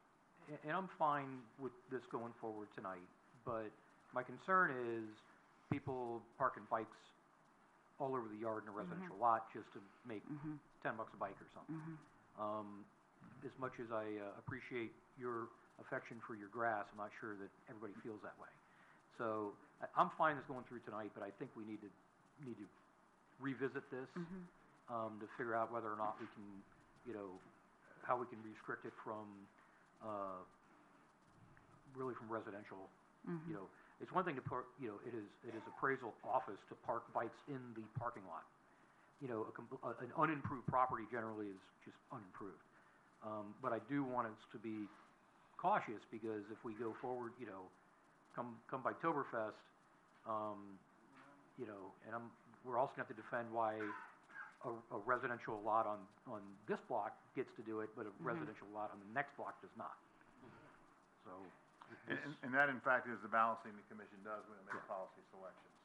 and I'm fine with this going forward tonight, but my concern is people parking bikes all over the yard in a residential lot just to make $10 a bike or something. As much as I appreciate your affection for your grass, I'm not sure that everybody feels that way. So I'm fine with going through tonight, but I think we need to revisit this to figure out whether or not we can, how we can restrict it from really from residential. It's one thing to park. It is appraisal office to park bikes in the parking lot. An unimproved property generally is just unimproved. But I do want us to be cautious because if we go forward, come by Oktoberfest, and we're also going to have to defend why a residential lot on this block gets to do it, but a residential lot on the next block does not. So. And that, in fact, is the balancing the commission does when it makes policy selections.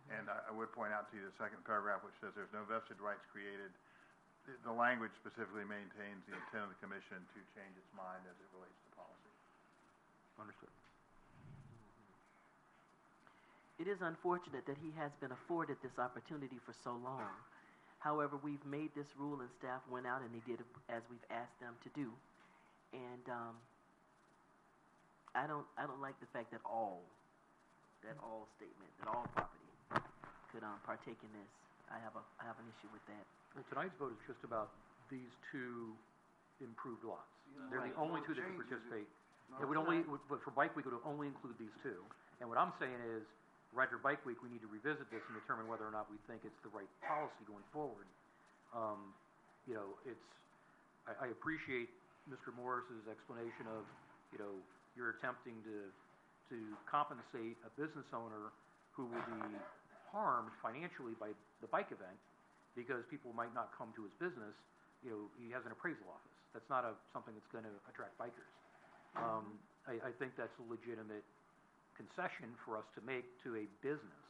And I would point out to you the second paragraph, which says there's no vested rights created. The language specifically maintains the intent of the commission to change its mind as it relates to policy. Understood. It is unfortunate that he has been afforded this opportunity for so long. However, we've made this rule and staff went out and they did as we've asked them to do. And I don't like the fact that all statement, that all property could partake in this. I have an issue with that. Well, tonight's vote is just about these two improved lots. They're the only two that can participate. It would only, but for Bike Week, it would only include these two. And what I'm saying is, right after Bike Week, we need to revisit this and determine whether or not we think it's the right policy going forward. I appreciate Mr. Morris's explanation of, you're attempting to compensate a business owner who will be harmed financially by the bike event because people might not come to his business. He has an appraisal office. That's not something that's going to attract bikers. I think that's a legitimate concession for us to make to a business.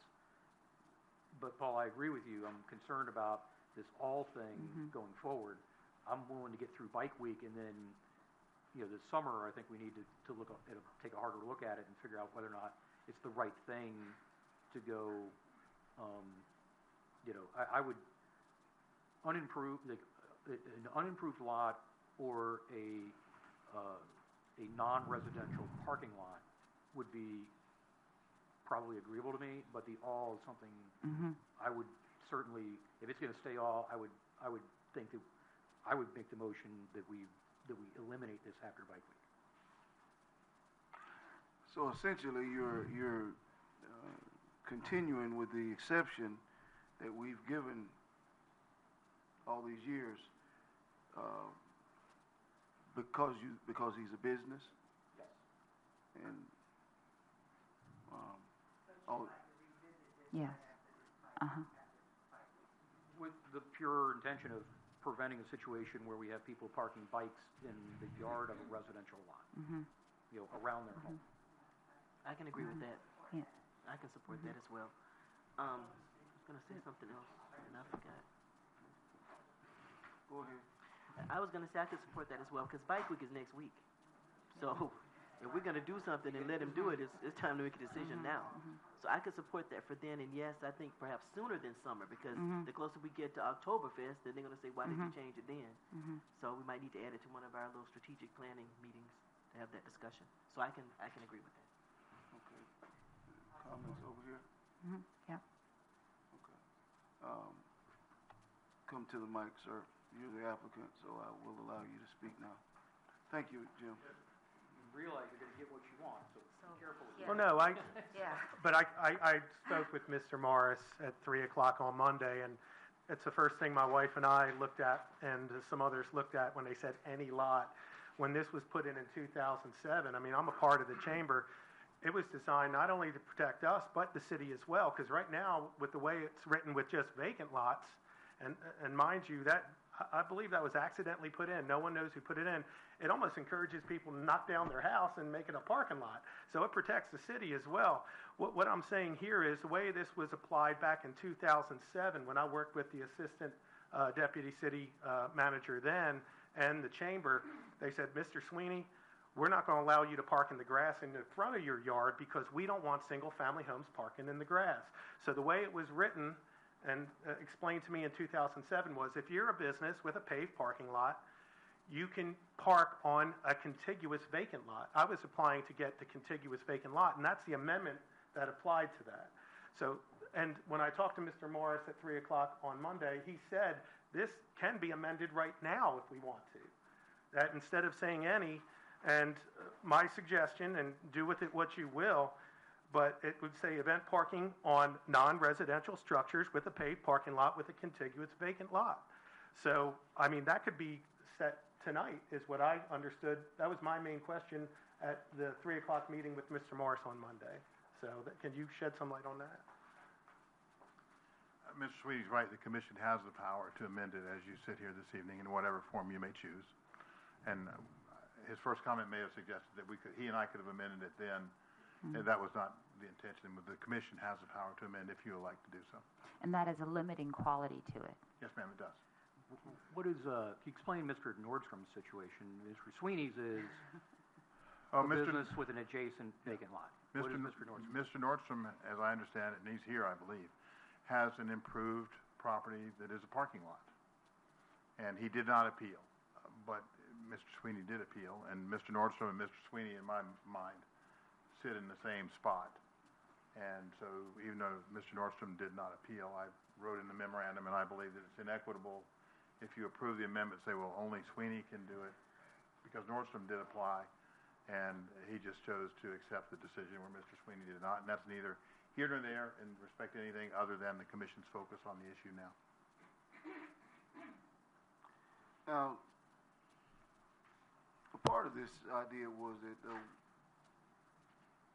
But Paul, I agree with you. I'm concerned about this all thing going forward. I'm willing to get through Bike Week and then this summer, I think we need to take a harder look at it and figure out whether or not it's the right thing to go. I would an unimproved lot or a non-residential parking lot would be probably agreeable to me, but the all is something I would certainly, if it's going to stay all, I would think that I would make the motion that we eliminate this after Bike Week. So essentially, you're continuing with the exception that we've given all these years because he's a business. Yes. And Yes. With the pure intention of preventing a situation where we have people parking bikes in the yard of a residential lot, around their home. I can agree with that. Yeah. I can support that as well. I was going to say something else, and I forgot. go ahead. I was going to say I could support that as well, because Bike Week is next week. So if we're going to do something and let him do it, it's time to make a decision now. So I could support that for then, and yes, I think perhaps sooner than summer, because the closer we get to Oktoberfest, then they're going to say, why did you change it then? So we might need to add it to one of our little strategic planning meetings to have that discussion. So I can agree with that. Okay. Comments over here? Yeah. Okay. Come to the mic, sir. You're the applicant, so I will allow you to speak now. Thank you, Jim. You realize you're going to get what you want, so be careful with Well, no, Yeah. but I spoke with Mr. Morris at 3 o'clock on Monday, and it's the first thing my wife and I looked at, and some others looked at when they said any lot. When this was put in 2007, I mean, I'm a part of the chamber. It was designed not only to protect us, but the city as well, because right now, with the way it's written with just vacant lots, and mind you, that I believe that was accidentally put in. No one knows who put it in. It almost encourages people to knock down their house and make it a parking lot. So it protects the city as well. What I'm saying here is the way this was applied back in 2007 when I worked with the assistant deputy city manager then and the chamber, they said, Mr. Sweeney, we're not going to allow you to park in the grass in the front of your yard because we don't want single-family homes parking in the grass. So the way it was written and explained to me in 2007 was if you're a business with a paved parking lot, you can park on a contiguous vacant lot. I was applying to get the contiguous vacant lot, and that's the amendment that applied to that. So, and when I talked to Mr. Morris at 3 o'clock on Monday, he said this can be amended right now if we want to. That instead of saying any, and my suggestion, and do with it what you will, but it would say event parking on non-residential structures with a paved parking lot with a contiguous vacant lot. So, I mean, that could be set tonight, is what I understood. That was my main question at the 3 o'clock meeting with Mr. Morris on Monday. So, can you shed some light on that? Mr. Sweeney's right. The commission has the power to amend it as you sit here this evening in whatever form you may choose. And his first comment may have suggested that he and I could have amended it then. And that was not the intention. But the commission has the power to amend if you would like to do so. And that is a limiting quality to it. Yes, ma'am, it does. What is, can you explain Mr. Nordstrom's situation? Mr. Sweeney's is Oh, a business with an adjacent vacant lot. What is Mr. Nordstrom? Mr. Nordstrom, as I understand it, and he's here, I believe, has an improved property that is a parking lot. And he did not appeal, but Mr. Sweeney did appeal, and Mr. Nordstrom and Mr. Sweeney, in my mind, sit in the same spot. And so even though Mr. Nordstrom did not appeal, I wrote in the memorandum, and I believe that it's inequitable if you approve the amendment, say, well, only Sweeney can do it, because Nordstrom did apply, and he just chose to accept the decision where Mr. Sweeney did not, and that's neither here nor there in respect to anything other than the commission's focus on the issue now. Now, a part of this idea was that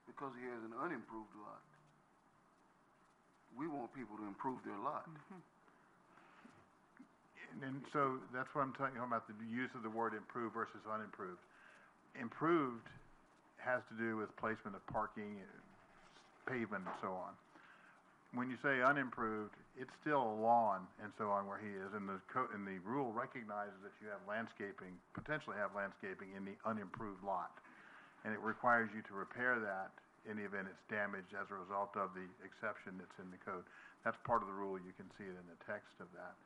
because he has an unimproved lot, we want people to improve their lot. And so that's what I'm talking about, the use of the word improve versus unimproved. Improved has to do with placement of parking, pavement, and so on. When you say unimproved, it's still a lawn and so on where he is, and the rule recognizes that you have landscaping, potentially have landscaping in the unimproved lot. And it requires you to repair that in the event it's damaged as a result of the exception that's in the code. That's part of the rule. You can see it in the text of that.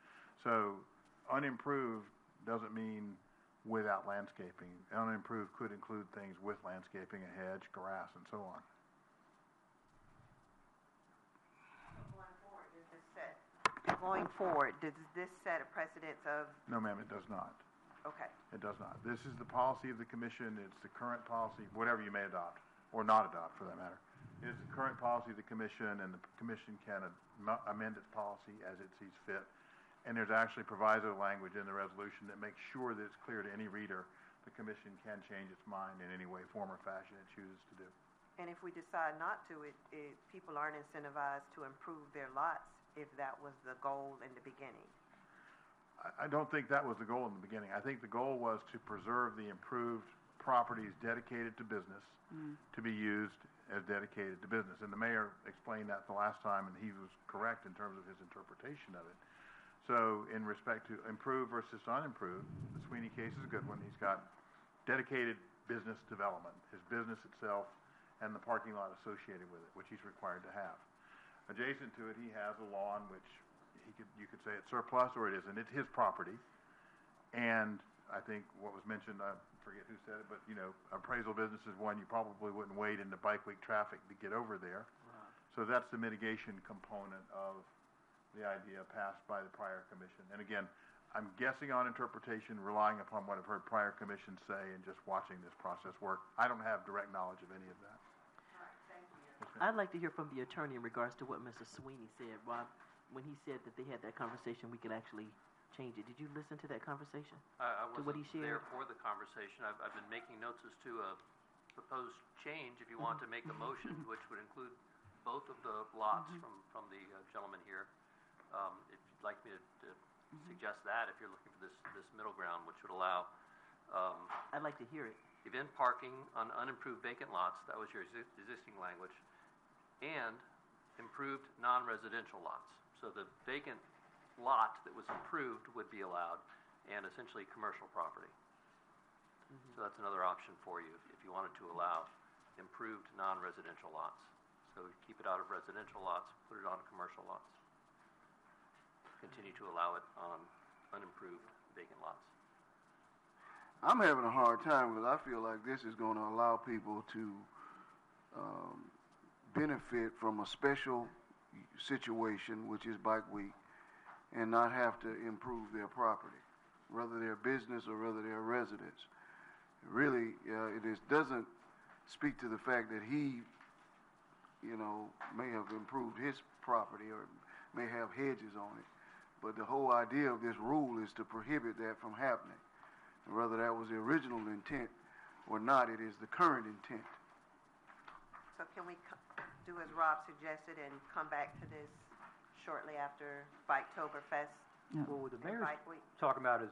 So unimproved doesn't mean without landscaping. Unimproved could include things with landscaping, a hedge, grass, and so on. Going forward, does this set a precedence of? No, ma'am, it does not. Okay. It does not. This is the policy of the commission. It's the current policy, whatever you may adopt, or not adopt for that matter. It is the current policy of the commission, and the commission can amend its policy as it sees fit. And there's actually proviso language in the resolution that makes sure that it's clear to any reader the commission can change its mind in any way, form, or fashion it chooses to do. And if we decide not to, people aren't incentivized to improve their lots if that was the goal in the beginning. I don't think that was the goal in the beginning. I think the goal was to preserve the improved properties dedicated to business to be used as dedicated to business. And the mayor explained that the last time, and he was correct in terms of his interpretation of it. So in respect to improved versus unimproved, the Sweeney case is a good one. He's got dedicated business development, his business itself, and the parking lot associated with it, which he's required to have. Adjacent to it, he has a lawn, which you could say it's surplus or it isn't. It's his property. And I think what was mentioned, I forget who said it, but, you know, appraisal business is one you probably wouldn't wait into bike week traffic to get over there. Right. So that's the mitigation component of the idea passed by the prior commission. And again, I'm guessing on interpretation, relying upon what I've heard prior commissions say and just watching this process work. I don't have direct knowledge of any of that. All right, thank you. I'd like to hear from the attorney in regards to what Mr. Sweeney said. Rob, when he said that they had that conversation, we could actually change it. Did you listen to that conversation? I To what he wasn't there shared? for the conversation. I've been making notes as to a proposed change, if you want to make a motion, which would include both of the lots from the gentleman here. If you'd like me to suggest that, if you're looking for this middle ground, which would allow I'd like to hear it. event parking on unimproved vacant lots, that was your existing language, and improved non-residential lots. So the vacant lot that was improved would be allowed, and essentially commercial property. So that's another option for you if you wanted to allow improved non-residential lots. So keep it out of residential lots, put it on commercial lots. continue to allow it on unimproved vacant lots. I'm having a hard time because I feel like this is going to allow people to benefit from a special situation, which is Bike Week, and not have to improve their property, whether they're business or whether they're residents. Really, doesn't speak to the fact that he, may have improved his property or may have hedges on it. But the whole idea of this rule is to prohibit that from happening. And whether that was the original intent or not, it is the current intent. So can we do as Rob suggested and come back to this shortly after Biketoberfest Well, what the and mayor's Bike Week? talking about is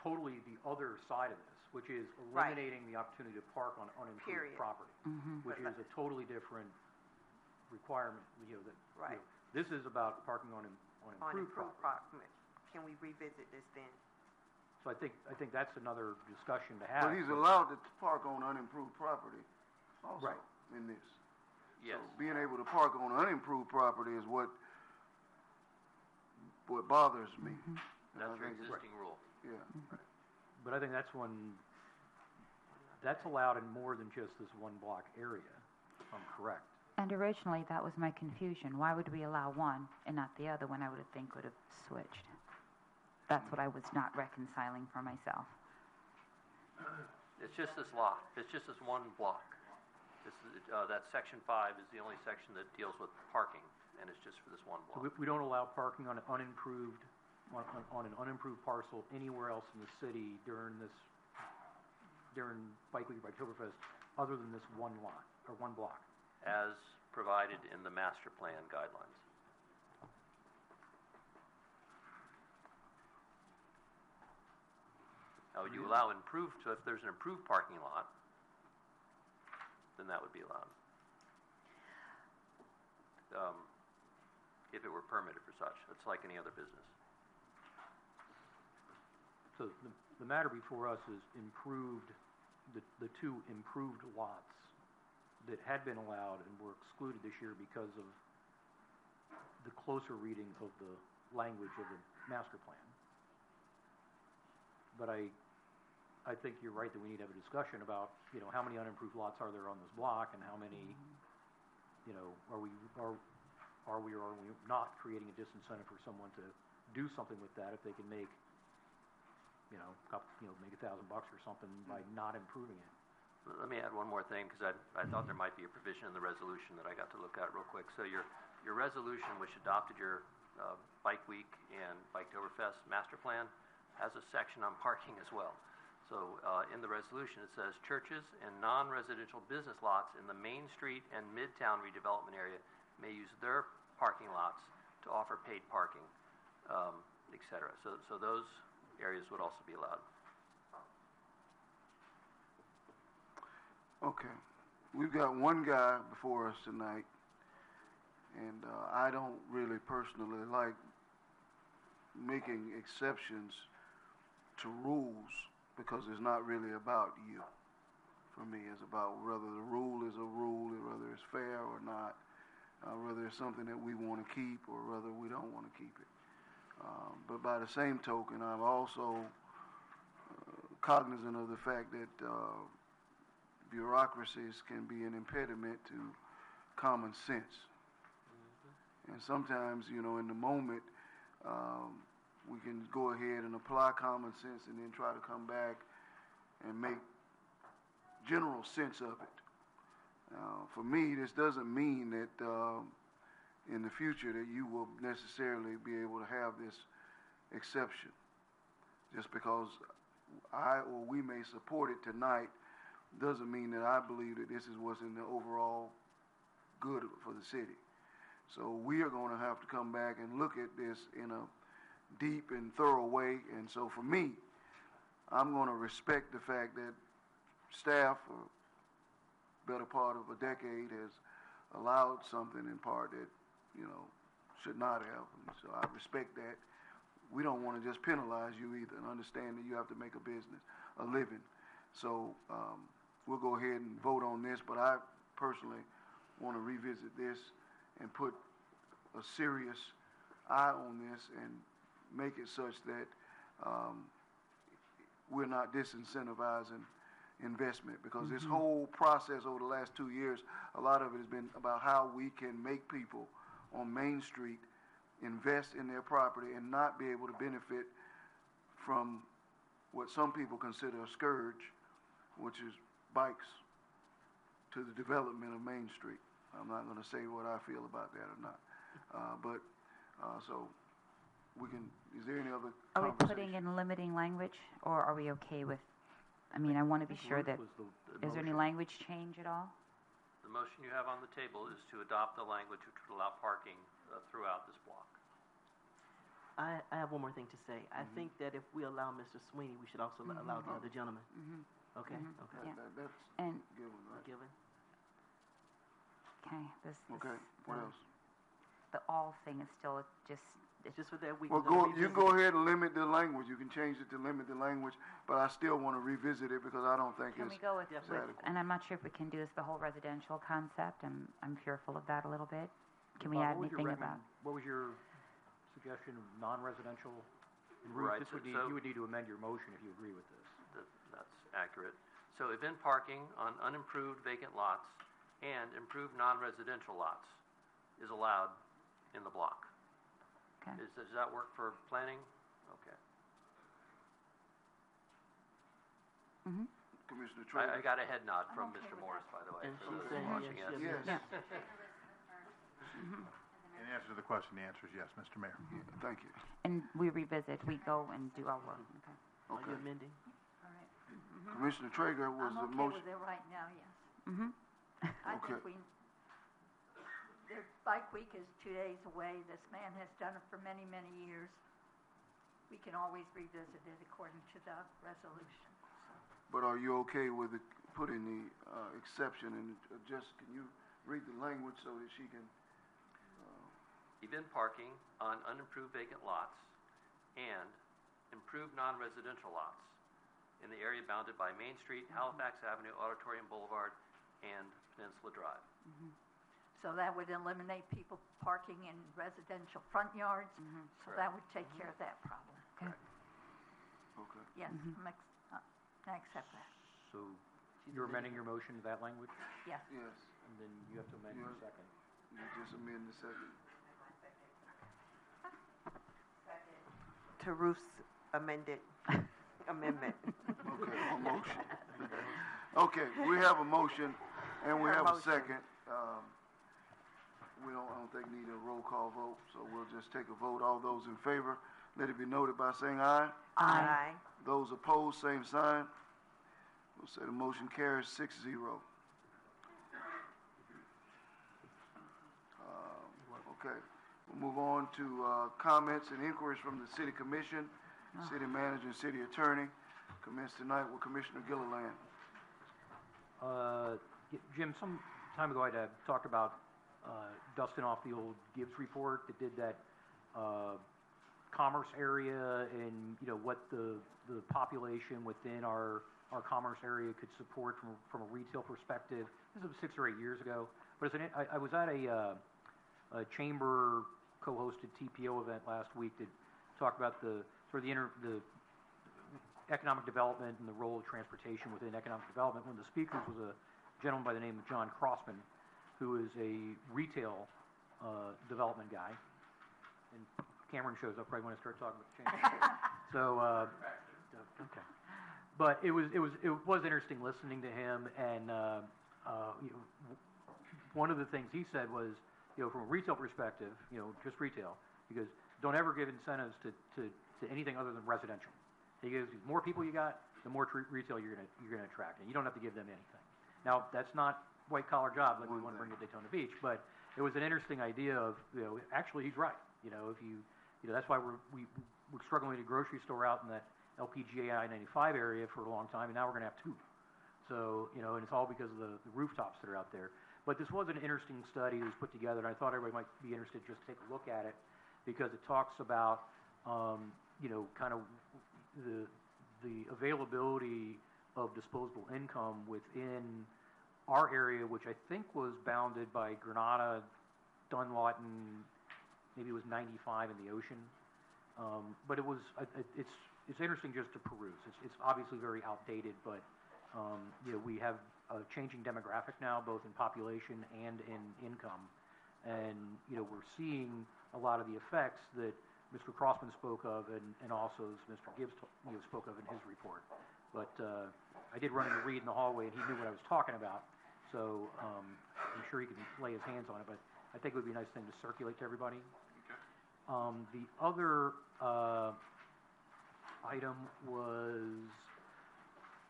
totally the other side of this, which is Right. eliminating the opportunity to park on unimproved Period. property, which is a totally different requirement. Right. This is about parking on On improved improved property. property. Can we revisit this then? So I think that's another discussion to have. But he's allowed to park on unimproved property also Right. in this. Yes. So being able to park on unimproved property is what bothers me. And I That's your think it's- existing rule. Yeah. But I think that's allowed in more than just this one block area, if I'm correct. And originally, that was my confusion. Why would we allow one and not the other when I would have switched? That's what I was not reconciling for myself. It's just this lot. It's just this one block. That section 5 is the only section that deals with parking, and it's just for this one So block. we don't allow parking on an unimproved parcel anywhere else in the city during Bike Week or Biketoberfest, other than this one lot, or one block. As provided in the master plan guidelines. Now, would you allow improved, so if there's an improved parking lot, then that would be allowed. If it were permitted for such, it's like any other business. So the matter before us is the two improved lots that had been allowed and were excluded this year because of the closer reading of the language of the master plan. But I think you're right that we need to have a discussion about, how many unimproved lots are there on this block and how many, are we or are we not creating a disincentive for someone to do something with that if they can make, make $1,000 or something by not improving it. Let me add one more thing, because I thought there might be a provision in the resolution that I got to look at real quick. So your resolution, which adopted your Bike Week and Biketoberfest master plan, has a section on parking as well. So in the resolution, it says churches and non-residential business lots in the Main Street and Midtown redevelopment area may use their parking lots to offer paid parking, et cetera. So those areas would also be allowed. Okay. We've got one guy before us tonight, and I don't really personally like making exceptions to rules because it's not really about you. For me, it's about whether the rule is a rule, whether it's fair or not, whether it's something that we want to keep or whether we don't want to keep it. But by the same token, I'm also cognizant of the fact that bureaucracies can be an impediment to common sense. And sometimes, in the moment, we can go ahead and apply common sense and then try to come back and make general sense of it. For me, this doesn't mean that in the future that you will necessarily be able to have this exception. Just because I or we may support it tonight doesn't mean that I believe that this is what's in the overall good for the city. So we are going to have to come back and look at this in a deep and thorough way. And so for me, I'm going to respect the fact that staff for better part of a decade has allowed something in part that, should not have. And so I respect that. We don't want to just penalize you either and understand that you have to make a business, a living. So we'll go ahead and vote on this, but I personally want to revisit this and put a serious eye on this and make it such that we're not disincentivizing investment, because this whole process over the last 2 years, a lot of it has been about how we can make people on Main Street invest in their property and not be able to benefit from what some people consider a scourge, which is bikes, to the development of Main Street. I'm not going to say what I feel about that or not. So we can, is there any other Are we conversation? putting in limiting language, or are we okay with, I mean, I want to be sure that, Was the is there any motion. language change at all? The motion you have on the table is to adopt the language which would allow parking throughout this block. I have one more thing to say. I think that if we allow Mr. Sweeney, we should also allow the other gentleman. Okay, okay. Yeah. That's And, given, right? Given? okay, this, Okay, what else? the all thing is still just, it's Just for that week. Well, you can go ahead and limit the language. You can change it to limit the language, but I still want to revisit it because I don't think can it's we go with, adequate. and I'm not sure if we can do this, the whole residential concept, I'm fearful of that a little bit. Can we Bob, add what was your anything about? What was your suggestion of non-residential? And Right, Ruth, so- you would need to amend your motion if you agree with this. That's accurate. So event parking on unimproved vacant lots and improved non-residential lots is allowed in the block. Okay. Does that work for planning? Okay. Commissioner Trader? I got a head nod from I'm okay Mr. with Morris, by the way. And for she's those saying watching yes, us. yes, Yes. In answer to the question, the answer is yes, Mr. Mayor. Yeah, thank you. And we revisit, we go and do our work, okay. Are you Okay. amending? All right. Commissioner Traeger was the I'm okay motion. with it right now, yes. I Okay. think their Bike Week is 2 days away. This man has done it for many, many years. We can always revisit it according to the resolution. But are you okay with putting the exception and just, can you read the language so that she can? Event parking on unimproved vacant lots and improved non-residential lots in the area bounded by Main Street, Halifax Avenue, Auditorium Boulevard, and Peninsula Drive. So that would eliminate people parking in residential front yards. So Correct. that would take care of that problem. Okay. Yes, I accept that. So you're amending your motion to that language, Yes. Yes, and then you have to amend your Yeah. second. you just amend the second. To Ruth's amended amendment. Okay, a motion. Okay, we have a motion and we Her have a motion. second. I don't think need a roll call vote, so we'll just take a vote. All those in favor, let it be noted by saying aye. Aye. Those opposed, same sign. We'll say the motion carries 6-0. Okay, we'll move on to comments and inquiries from the city commission, city manager, and city attorney. Commence tonight with Commissioner Gilliland. Jim, some time ago I talked about dusting off the old Gibbs report that did that commerce area and, you know, what the population within our commerce area could support from a retail perspective. This was 6 or 8 years ago. But I was at a chamber co-hosted TPO event last week that talked about the economic development and the role of transportation within economic development. One of the speakers was a gentleman by the name of John Crossman, who is a retail development guy. And Cameron shows up right when I start talking about the chamber. So, okay. But it was interesting listening to him, and you know, one of the things he said was, you know, from a retail perspective, you know, just retail, he goes, don't ever give incentives to anything other than residential. He goes, the more people you got, the more retail you're gonna attract, and you don't have to give them anything. Now, that's not white collar job like we want to bring to Daytona Beach, but it was an interesting idea of, you know, actually he's right. You know, if you know, that's why we're struggling to grocery store out in that LPGA I-95 area for a long time, and now we're gonna have 2. So, you know, and it's all because of the rooftops that are out there. But this was an interesting study that was put together, and I thought everybody might be interested just to take a look at it, because it talks about, you know, kind of the availability of disposable income within our area, which I think was bounded by Granada, Dunlawton, maybe it was 95 in the ocean. But it was, it's interesting just to peruse. It's obviously very outdated, but, you know, we have a changing demographic now, both in population and in income. And, you know, we're seeing a lot of the effects that Mr. Crossman spoke of and also as Mr. Gibbs spoke of in his report. But I did run into Reed in the hallway, and he knew what I was talking about. So I'm sure he can lay his hands on it, but I think it would be a nice thing to circulate to everybody. Okay. The other item was,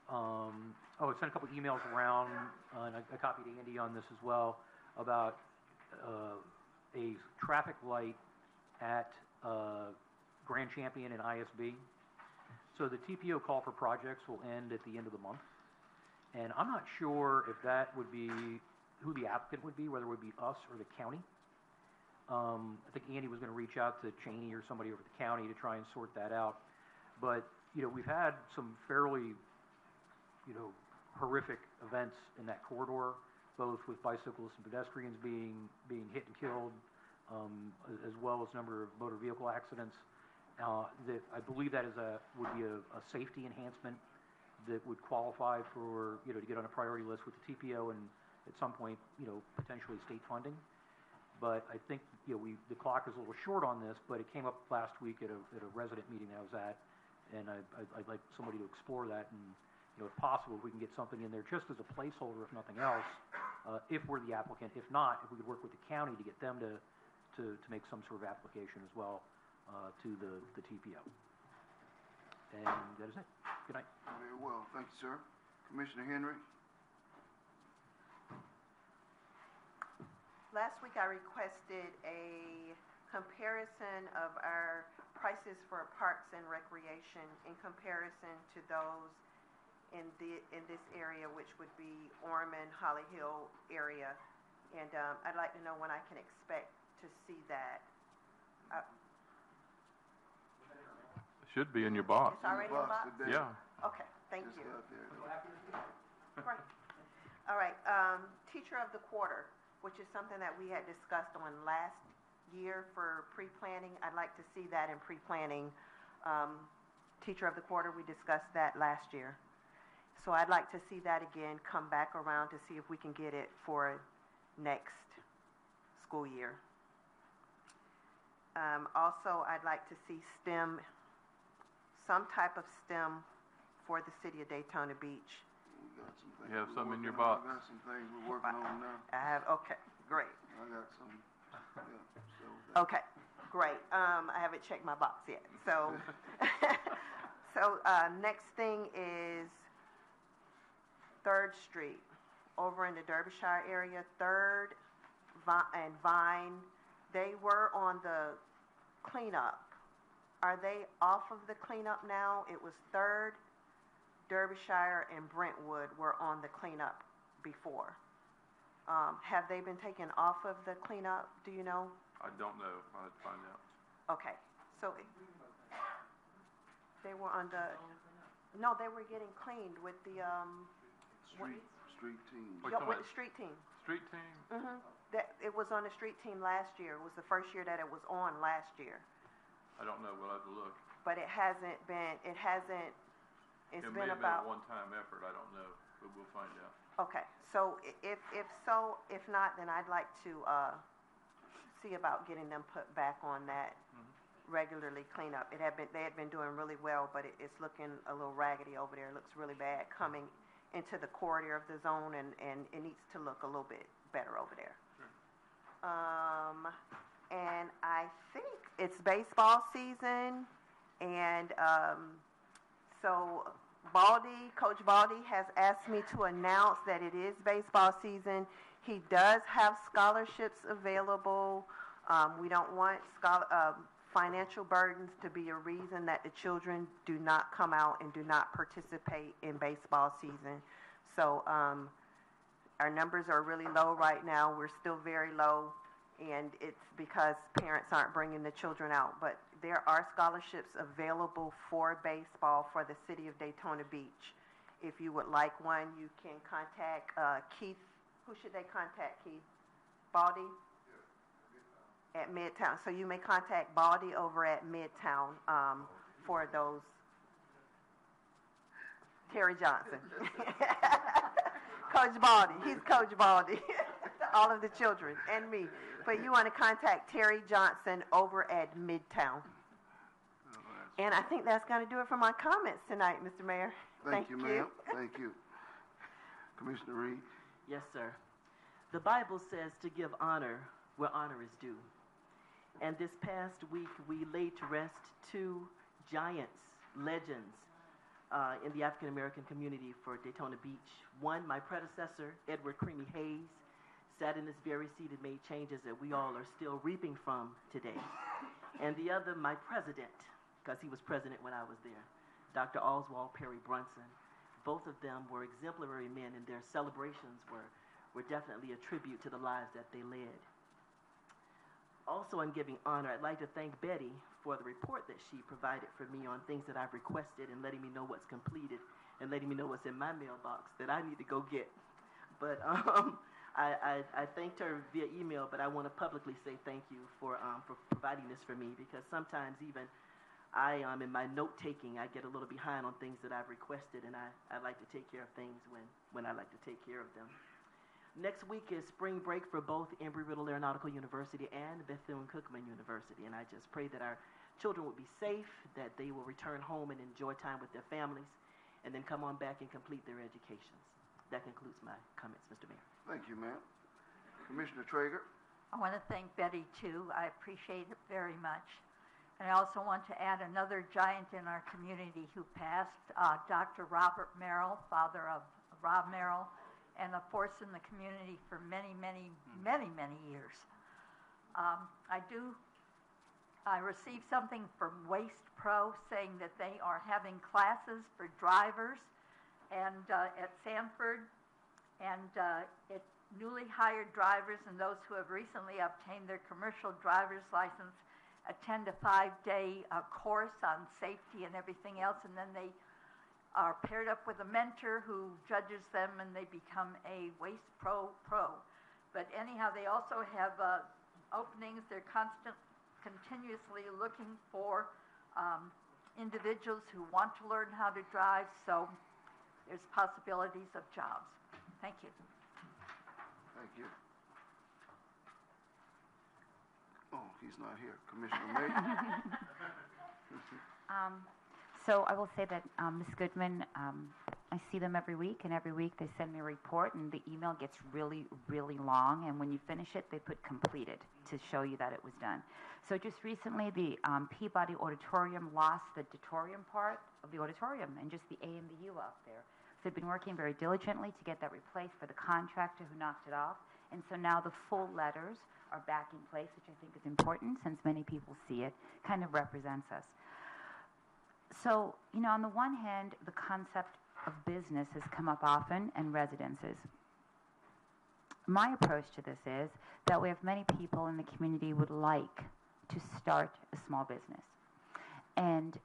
I sent a couple emails around, and I copied Andy on this as well, about a traffic light at Grand Champion and ISB. So the TPO call for projects will end at the end of the month. And I'm not sure if that would be who the applicant would be, whether it would be us or the county. I think Andy was going to reach out to Cheney or somebody over at the county to try and sort that out. But, you know, we've had some fairly, you know, horrific events in that corridor, both with bicyclists and pedestrians being hit and killed, as well as a number of motor vehicle accidents. That I believe that would be a safety enhancement that would qualify for, you know, to get on a priority list with the TPO and at some point, you know, potentially state funding. But I think, you know, the clock is a little short on this, but it came up last week at a resident meeting that I was at, and I'd like somebody to explore that, and, you know, if possible, if we can get something in there just as a placeholder, if nothing else, if we're the applicant. If not, if we could work with the county to get them to make some sort of application as well to the TPO. And that is it. Good night. Very well. Thank you, sir. Commissioner Henry? Last week I requested a comparison of our prices for parks and recreation in comparison to those in this area, which would be Ormond, Holly Hill area. And I'd like to know when I can expect to see that. It should be in your box. It's already in the box? Today. Yeah. Okay, thank Just you. got there. Great. All right, Teacher of the Quarter, which is something that we had discussed on last year for pre-planning. I'd like to see that in pre-planning. Teacher of the Quarter, we discussed that last year. So I'd like to see that again, come back around to see if we can get it for next school year. Also, I'd like to see STEM, some type of STEM for the city of Daytona Beach. We got some things You have we're something in your working on. box. I got some things we're working on now. I have, okay, great. I got some, yeah, so. Okay, great. I haven't checked my box yet. So, next thing is 3rd Street over in the Derbyshire area. 3rd and Vine, they were on the cleanup. Are they off of the cleanup now? It was 3rd, Derbyshire, and Brentwood were on the cleanup before. Have they been taken off of the cleanup? Do you know? I don't know. I'll have to find out. Okay, so they were on the, no, they were getting cleaned with the, Street team. What yeah, you talking with about? the street team. Street team? Mm-hmm. That, it was on the street team last year. It was the first year that it was on last year. I don't know. We'll have to look. But it's It been may have been a about, one-time effort. I don't know, but we'll find out. okay. So if not, then I'd like to see about getting them put back on that regularly clean up. They had been doing really well, but it's looking a little raggedy over there. It looks really bad coming into the corridor of the zone, and it needs to look a little bit better over there. Sure. And I think it's baseball season, and so Coach Baldy has asked me to announce that it is baseball season. He does have scholarships available. We don't want financial burdens to be a reason that the children do not come out and do not participate in baseball season. So our numbers are really low right now. We're still very low, and it's because parents aren't bringing the children out. But there are scholarships available for baseball for the city of Daytona Beach. If you would like one, you can contact Keith. Who should they contact, Keith? Baldy? At Midtown. So you may contact Baldy over at Midtown for those. Terry Johnson. Coach Baldy. He's Coach Baldy. All of the children and me. But you want to contact Terry Johnson over at Midtown. And I think that's going to do it for my comments tonight, Mr. Mayor. Thank you, ma'am. Thank you. Commissioner Reed. Yes, sir. The Bible says to give honor where honor is due. And this past week, we laid to rest two giants, legends, in the African American community for Daytona Beach. One, my predecessor, Edward Creamy Hayes, sat in this very seat and made changes that we all are still reaping from today. And the other, my president, because he was president when I was there, Dr. Oswald Perry Brunson. Both of them were exemplary men, and their celebrations were definitely a tribute to the lives that they led. Also, in giving honor, I'd like to thank Betty for the report that she provided for me on things that I've requested and letting me know what's completed and letting me know what's in my mailbox that I need to go get. But I thanked her via email, but I want to publicly say thank you for providing this for me, because sometimes even I, in my note-taking, I get a little behind on things that I've requested, and I like to take care of things when I like to take care of them. Next week is spring break for both Embry-Riddle Aeronautical University and Bethune-Cookman University, and I just pray that our children will be safe, that they will return home and enjoy time with their families, and then come on back and complete their educations. That concludes my comments, Mr. Mayor. Thank you, ma'am. Commissioner Traeger. I want to thank Betty, too. I appreciate it very much. And I also want to add another giant in our community who passed, Dr. Robert Merrill, father of Rob Merrill, and a force in the community for many, many, many, many years. I received something from Waste Pro saying that they are having classes for drivers and at Sanford, and it newly hired drivers and those who have recently obtained their commercial driver's license attend a 5-day course on safety and everything else, and then they are paired up with a mentor who judges them, and they become a Waste Pro. But anyhow, they also have openings. They're continuously looking for individuals who want to learn how to drive, so there's possibilities of jobs. Thank you. Thank you. Oh, he's not here. Commissioner May. So I will say that Ms. Goodman, I see them every week, and every week they send me a report, and the email gets really, really long, and when you finish it, they put completed to show you that it was done. So just recently, the Peabody Auditorium lost the auditorium part of the auditorium and just the A and the U out there. So they've been working very diligently to get that replaced for the contractor who knocked it off, and so now the full letters are back in place, which I think is important since many people see it, kind of represents us. So, on the one hand, the concept of business has come up often, and residences. My approach to this is that we have many people in the community would like to start a small business. And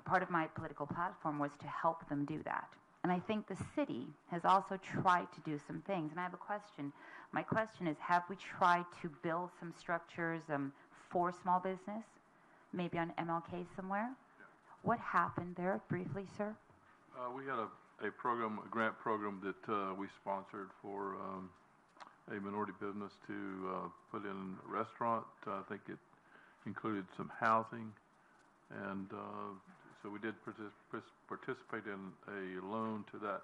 part of my political platform was to help them do that. And I think the city has also tried to do some things. And I have a question. My question is, have we tried to build some structures for small business, maybe on MLK somewhere? What happened there, briefly, sir? We had a grant program that we sponsored for a minority business to put in a restaurant. I think it included some housing, and so we did participate in a loan to that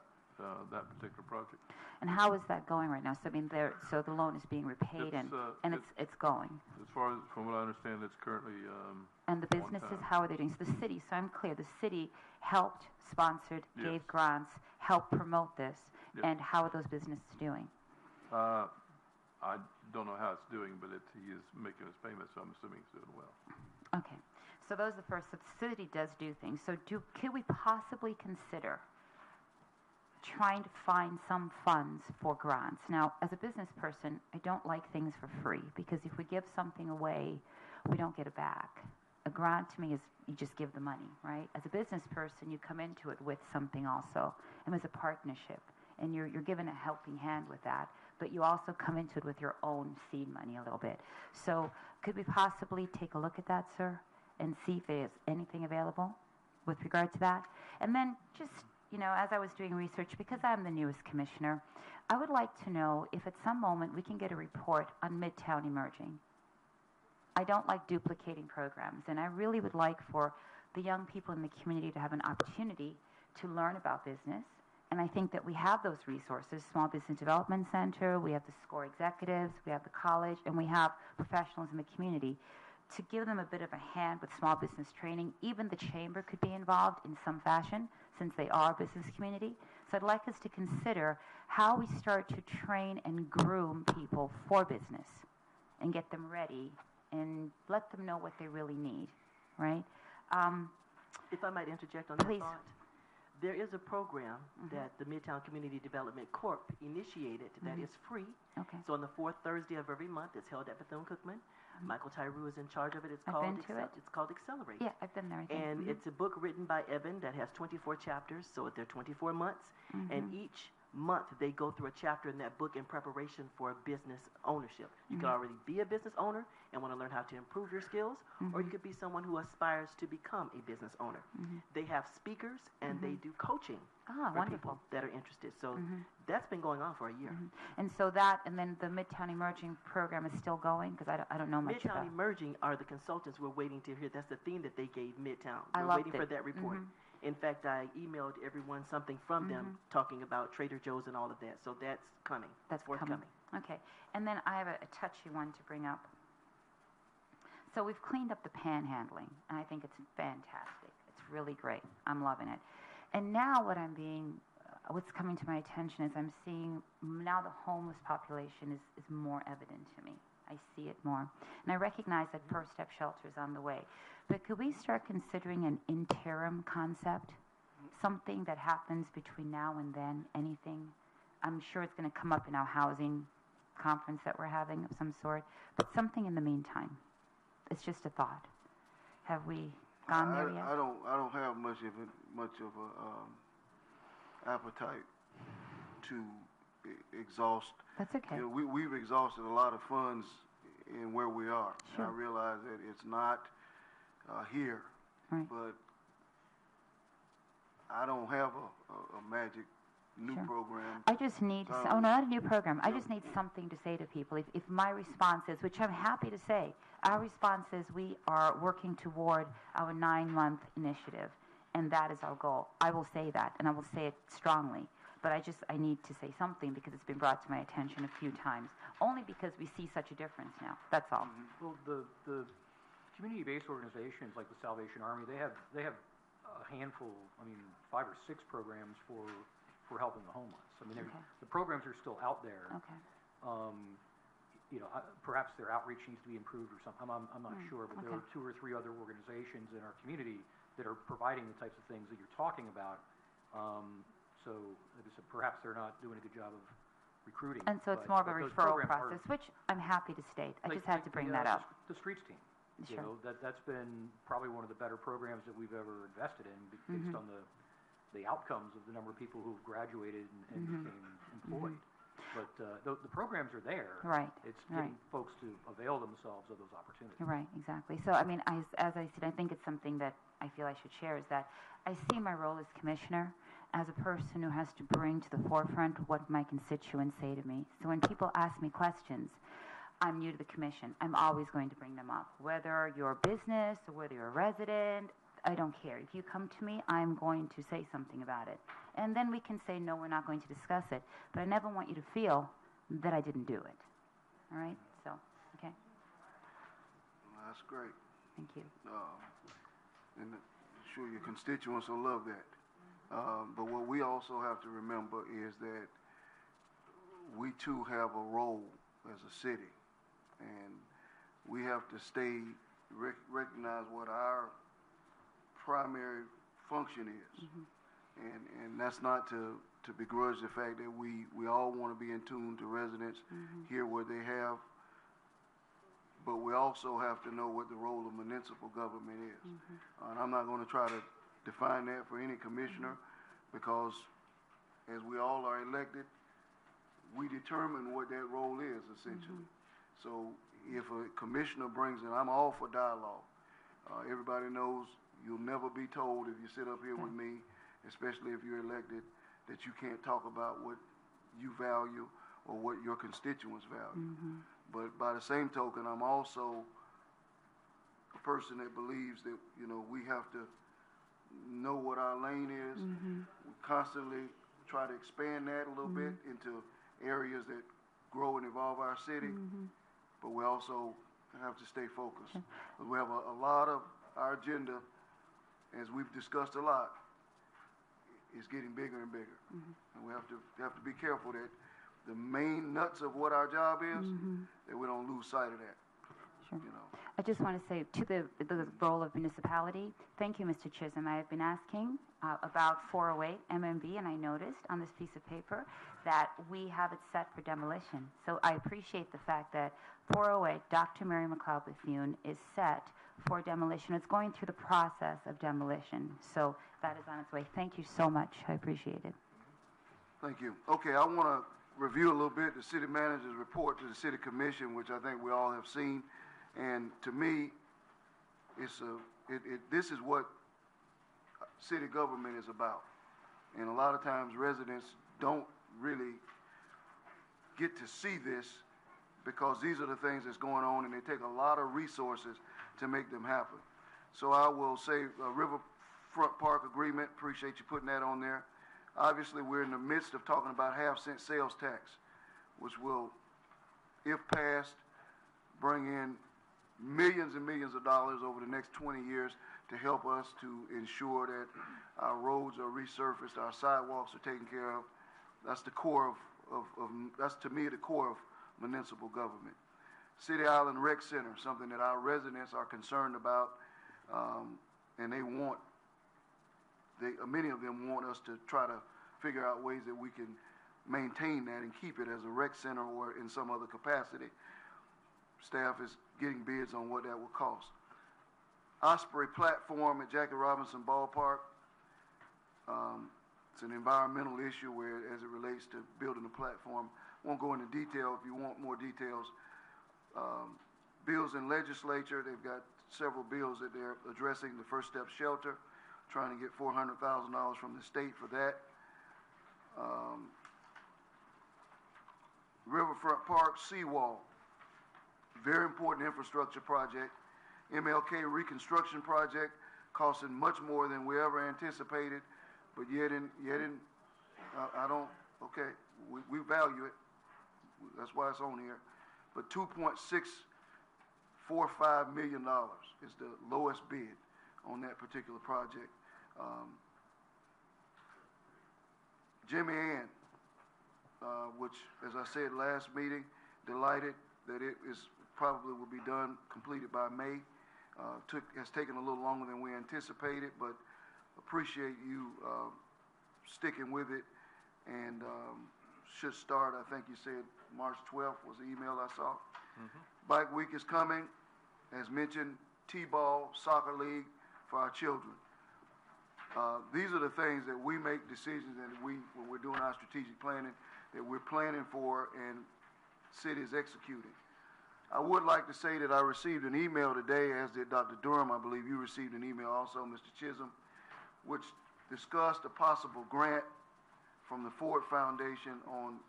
particular project. And how is that going right now? So so the loan is being repaid, it's going. As far as from what I understand, it's currently. And the businesses, how are they doing? So the city, so I'm clear, the city helped, sponsored, gave grants, helped promote this, and how are those businesses doing? I don't know how it's doing, but he is making his payments, so I'm assuming it's doing well. Okay, so those are the first. So the city does do things. So could we possibly consider trying to find some funds for grants? Now, as a business person, I don't like things for free, because if we give something away, we don't get it back. A grant to me is you just give the money, right? As a business person, you come into it with something also, and there's a partnership, and you're given a helping hand with that. but you also come into it with your own seed money a little bit. So could we possibly take a look at that, sir, and see if there's anything available with regard to that? And then just, as I was doing research, because I'm the newest commissioner, I would like to know if at some moment we can get a report on Midtown Emerging. I don't like duplicating programs, and I really would like for the young people in the community to have an opportunity to learn about business. And I think that we have those resources, Small Business Development Center, we have the SCORE executives, we have the college, and we have professionals in the community to give them a bit of a hand with small business training. Even the chamber could be involved in some fashion since they are a business community. So I'd like us to consider how we start to train and groom people for business and get them ready and let them know what they really need, right? If I might interject on that Please. thought, there is a program that the Midtown Community Development Corp initiated that is free. Okay. So on the fourth Thursday of every month, it's held at Bethune-Cookman. Michael Tyree is in charge of it. It's I've called been to it. It's called Accelerate. Yeah, I've been there. I think. And it's a book written by Evan that has 24 chapters, so they're 24 months. And each month they go through a chapter in that book in preparation for business ownership. You can already be a business owner and want to learn how to improve your skills, or you could be someone who aspires to become a business owner. They have speakers and they do coaching for wonderful. people that are interested. So that's been going on for a year. And so that, and then the Midtown Emerging program is still going? Because I don't know much about Midtown it. Emerging are the consultants we're waiting to hear. That's the theme that they gave Midtown. I We're loved waiting for it. that report. In fact, I emailed everyone something from them talking about Trader Joe's and all of that. So that's coming. That's forthcoming. coming. Okay. And then I have a touchy one to bring up. So we've cleaned up the panhandling, and I think it's fantastic. It's really great. I'm loving it. And now what's coming to my attention is I'm seeing now the homeless population is more evident to me. I see it more. And I recognize that First Step Shelter is on the way. But could we start considering an interim concept? Something that happens between now and then, anything? I'm sure it's going to come up in our housing conference that we're having of some sort, but something in the meantime. It's just a thought. Have we gone there yet? I don't have much of a appetite to exhaust. That's okay. We've exhausted a lot of funds in where we are. Sure. I realize that it's not here, Right. but I don't have a magic new Sure. program. I just need not a new program. I just need something to say to people. If my response is, which I'm happy to say, our response is we are working toward our 9-month initiative, and that is our goal. I will say that, and I will say it strongly. But I need to say something because it's been brought to my attention a few times, only because we see such a difference now. That's all. Well, the community-based organizations like the Salvation Army, they have a handful, 5 or 6 programs for helping the homeless. Okay. The programs are still out there. Okay. Perhaps their outreach needs to be improved or something. I'm not sure, but there okay. are 2 or 3 other organizations in our community that are providing the types of things that you're talking about. So perhaps they're not doing a good job of recruiting. And so it's but- more of a but those referral programs are- process, which I'm happy to state. I just had to bring the, that up. The streets team. Sure. That's been probably one of the better programs that we've ever invested in based on the outcomes of the number of people who've graduated and became employed. But the programs are there. Right, It's right. getting folks to avail themselves of those opportunities. Right, exactly. So, as I said, I think it's something that I feel I should share is that I see my role as commissioner as a person who has to bring to the forefront what my constituents say to me. So when people ask me questions, I'm new to the commission. I'm always going to bring them up. Whether you're a business or whether you're a resident, I don't care. If you come to me, I'm going to say something about it. And then we can say, no, we're not going to discuss it. But I never want you to feel that I didn't do it. All right? So, okay. That's great. Thank you. And I'm sure your constituents will love that. But what we also have to remember is that we too have a role as a city, and we have to recognize what our primary function is, and that's not to begrudge the fact that we all want to be in tune to residents, hear what they have, but we also have to know what the role of municipal government is. And I'm not going to try to define that for any commissioner, because as we all are elected, we determine what that role is, essentially. So if a commissioner brings in, I'm all for dialogue. Everybody knows you'll never be told if you sit up here with me, especially if you're elected, that you can't talk about what you value or what your constituents value. But by the same token, I'm also a person that believes that, you know, we have to know what our lane is. We constantly try to expand that a little bit into areas that grow and evolve our city. But we also have to stay focused. We have a lot of our agenda, as we've discussed a lot, is getting bigger and bigger. And we have to be careful that the main nuts of what our job is, that we don't lose sight of that. Sure. You know. I just want to say to the role of municipality, thank you, Mr. Chisholm. I have been asking about 408 MMB, and I noticed on this piece of paper that we have it set for demolition. So I appreciate the fact that 408 Dr. Mary McLeod Bethune is set for demolition. It's going through the process of demolition. So that is on its way. Thank you so much. I appreciate it. Thank you. Okay, I want to review a little bit the city manager's report to the city commission, which I think we all have seen. And to me, this is what city government is about. And a lot of times residents don't really get to see this because these are the things that's going on, and they take a lot of resources to make them happen. So I will say Riverfront Park agreement, appreciate you putting that on there. Obviously, we're in the midst of talking about half-cent sales tax, which will, if passed, bring in millions and millions of dollars over the next 20 years to help us to ensure that our roads are resurfaced, our sidewalks are taken care of. That's the core that's to me the core of municipal government. City Island Rec Center, something that our residents are concerned about, and many of them want us to try to figure out ways that we can maintain that and keep it as a rec center or in some other capacity. Staff is getting bids on what that will cost. Osprey platform at Jackie Robinson Ballpark. It's an environmental issue where, as it relates to building a platform, won't go into detail. If you want more details, bills in legislature, they've got several bills that they're addressing. The First Step Shelter, trying to get $400,000 from the state for that. Riverfront Park seawall, very important infrastructure project. MLK reconstruction project, costing much more than we ever anticipated, but yet we value it. That's why it's on here. But $2.645 million is the lowest bid on that particular project. Jimmy Ann, which, as I said last meeting, delighted that it is probably will be completed by May. Has taken a little longer than we anticipated, but appreciate you sticking with it, and should start, I think you said March 12th was the email I saw. Bike Week is coming. As mentioned, T-ball, soccer league for our children. These are the things that we make decisions, and when we're doing our strategic planning, that we're planning for and city is executing. I would like to say that I received an email today, as did Dr. Durham. I believe you received an email also, Mr. Chisholm, which discussed a possible grant from the Ford Foundation on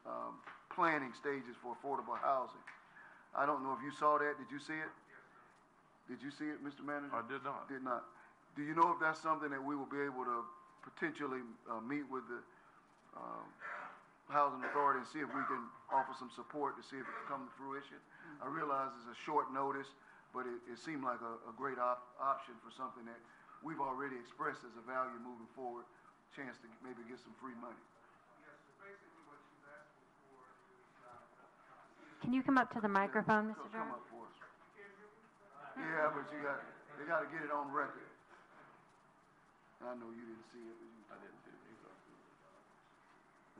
planning stages for affordable housing. I don't know if you saw that. Did you see it? Did you see it, Mr. Manager? I did not. Did not. Do you know if that's something that we will be able to potentially meet with the Housing Authority and see if we can offer some support to see if it can come to fruition? I realize it's a short notice, but it seemed like a great option for something that we've already expressed as a value moving forward, chance to maybe get some free money. Yes, so basically what she's asking for is... Can you come up to the microphone, Mr. Come Durham? up for us. Yeah, but they got to get it on record. I know you didn't see it. I didn't see it either.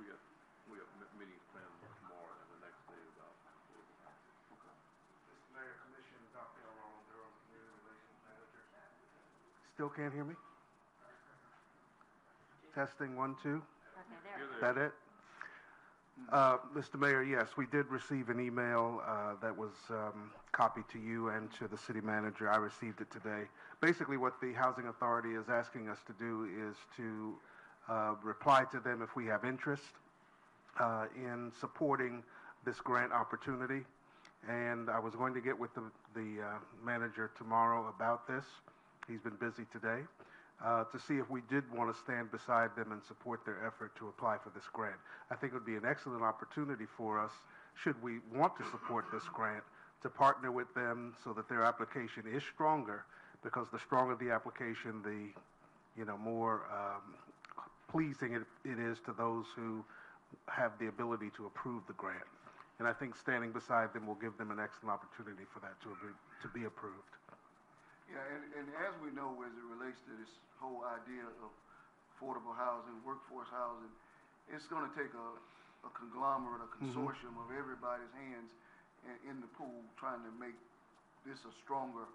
We have meetings planned tomorrow and the next day about. Mr. Mayor, Commissioner Dr. Ron Durham, Community Relations Manager. Still can't hear me? Testing 1, 2. Okay, there. Is that it? Mr. Mayor, yes, we did receive an email that was copied to you and to the city manager. I received it today. Basically, what the Housing Authority is asking us to do is to reply to them if we have interest in supporting this grant opportunity. And I was going to get with the manager tomorrow about this. He's been busy today. To see if we did want to stand beside them and support their effort to apply for this grant. I think it would be an excellent opportunity for us, should we want to support this grant, to partner with them so that their application is stronger, because the stronger the application, the more pleasing it is to those who have the ability to approve the grant. And I think standing beside them will give them an excellent opportunity for that to be approved. Yeah, and as we know, as it relates to this whole idea of affordable housing, workforce housing, it's going to take a conglomerate, a consortium of everybody's hands in the pool trying to make this a stronger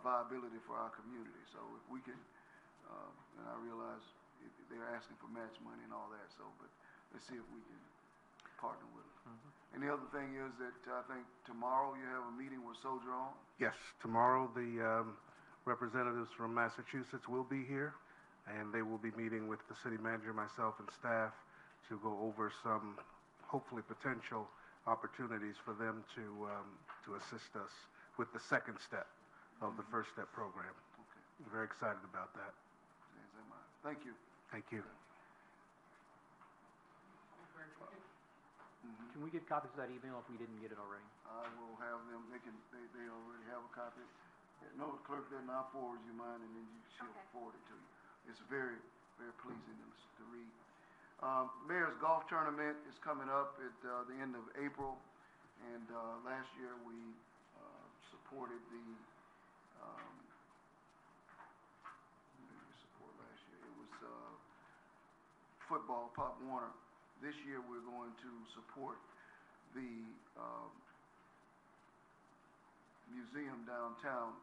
viability for our community. So if we can, and I realize they're asking for match money and all that, so, but let's see if we can partner with them. And the other thing is that I think tomorrow you have a meeting with Soldier On. Yes, tomorrow the representatives from Massachusetts will be here, and they will be meeting with the city manager, myself, and staff to go over some hopefully potential opportunities for them to assist us with the second step of the First Step program. Okay. I'm very excited about that. Thank you. Thank you. Can we get copies of that email if we didn't get it already? I will have them, they already have a copy. No, the clerk didn't, I'll forward you mine, and then she'll forward it to you. It's very, very pleasing to read. Mayor's Golf Tournament is coming up at the end of April, and last year we supported the, it was football, Pop Warner. This year we're going to support the museum downtown,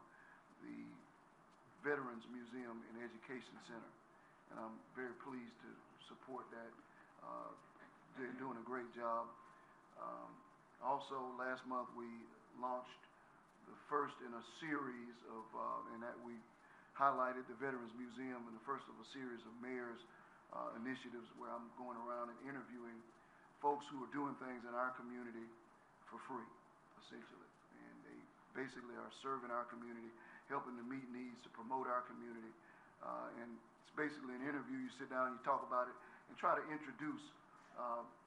the Veterans Museum and Education Center. And I'm very pleased to support that. They're doing a great job. Also, last month we launched the first in a series of, and that we highlighted the Veterans Museum in the first of a series of mayors' initiatives where I'm going around and interviewing folks who are doing things in our community for free, essentially. And they basically are serving our community, helping to meet needs, to promote our community. And it's basically an interview. You sit down, you talk about it, and try to introduce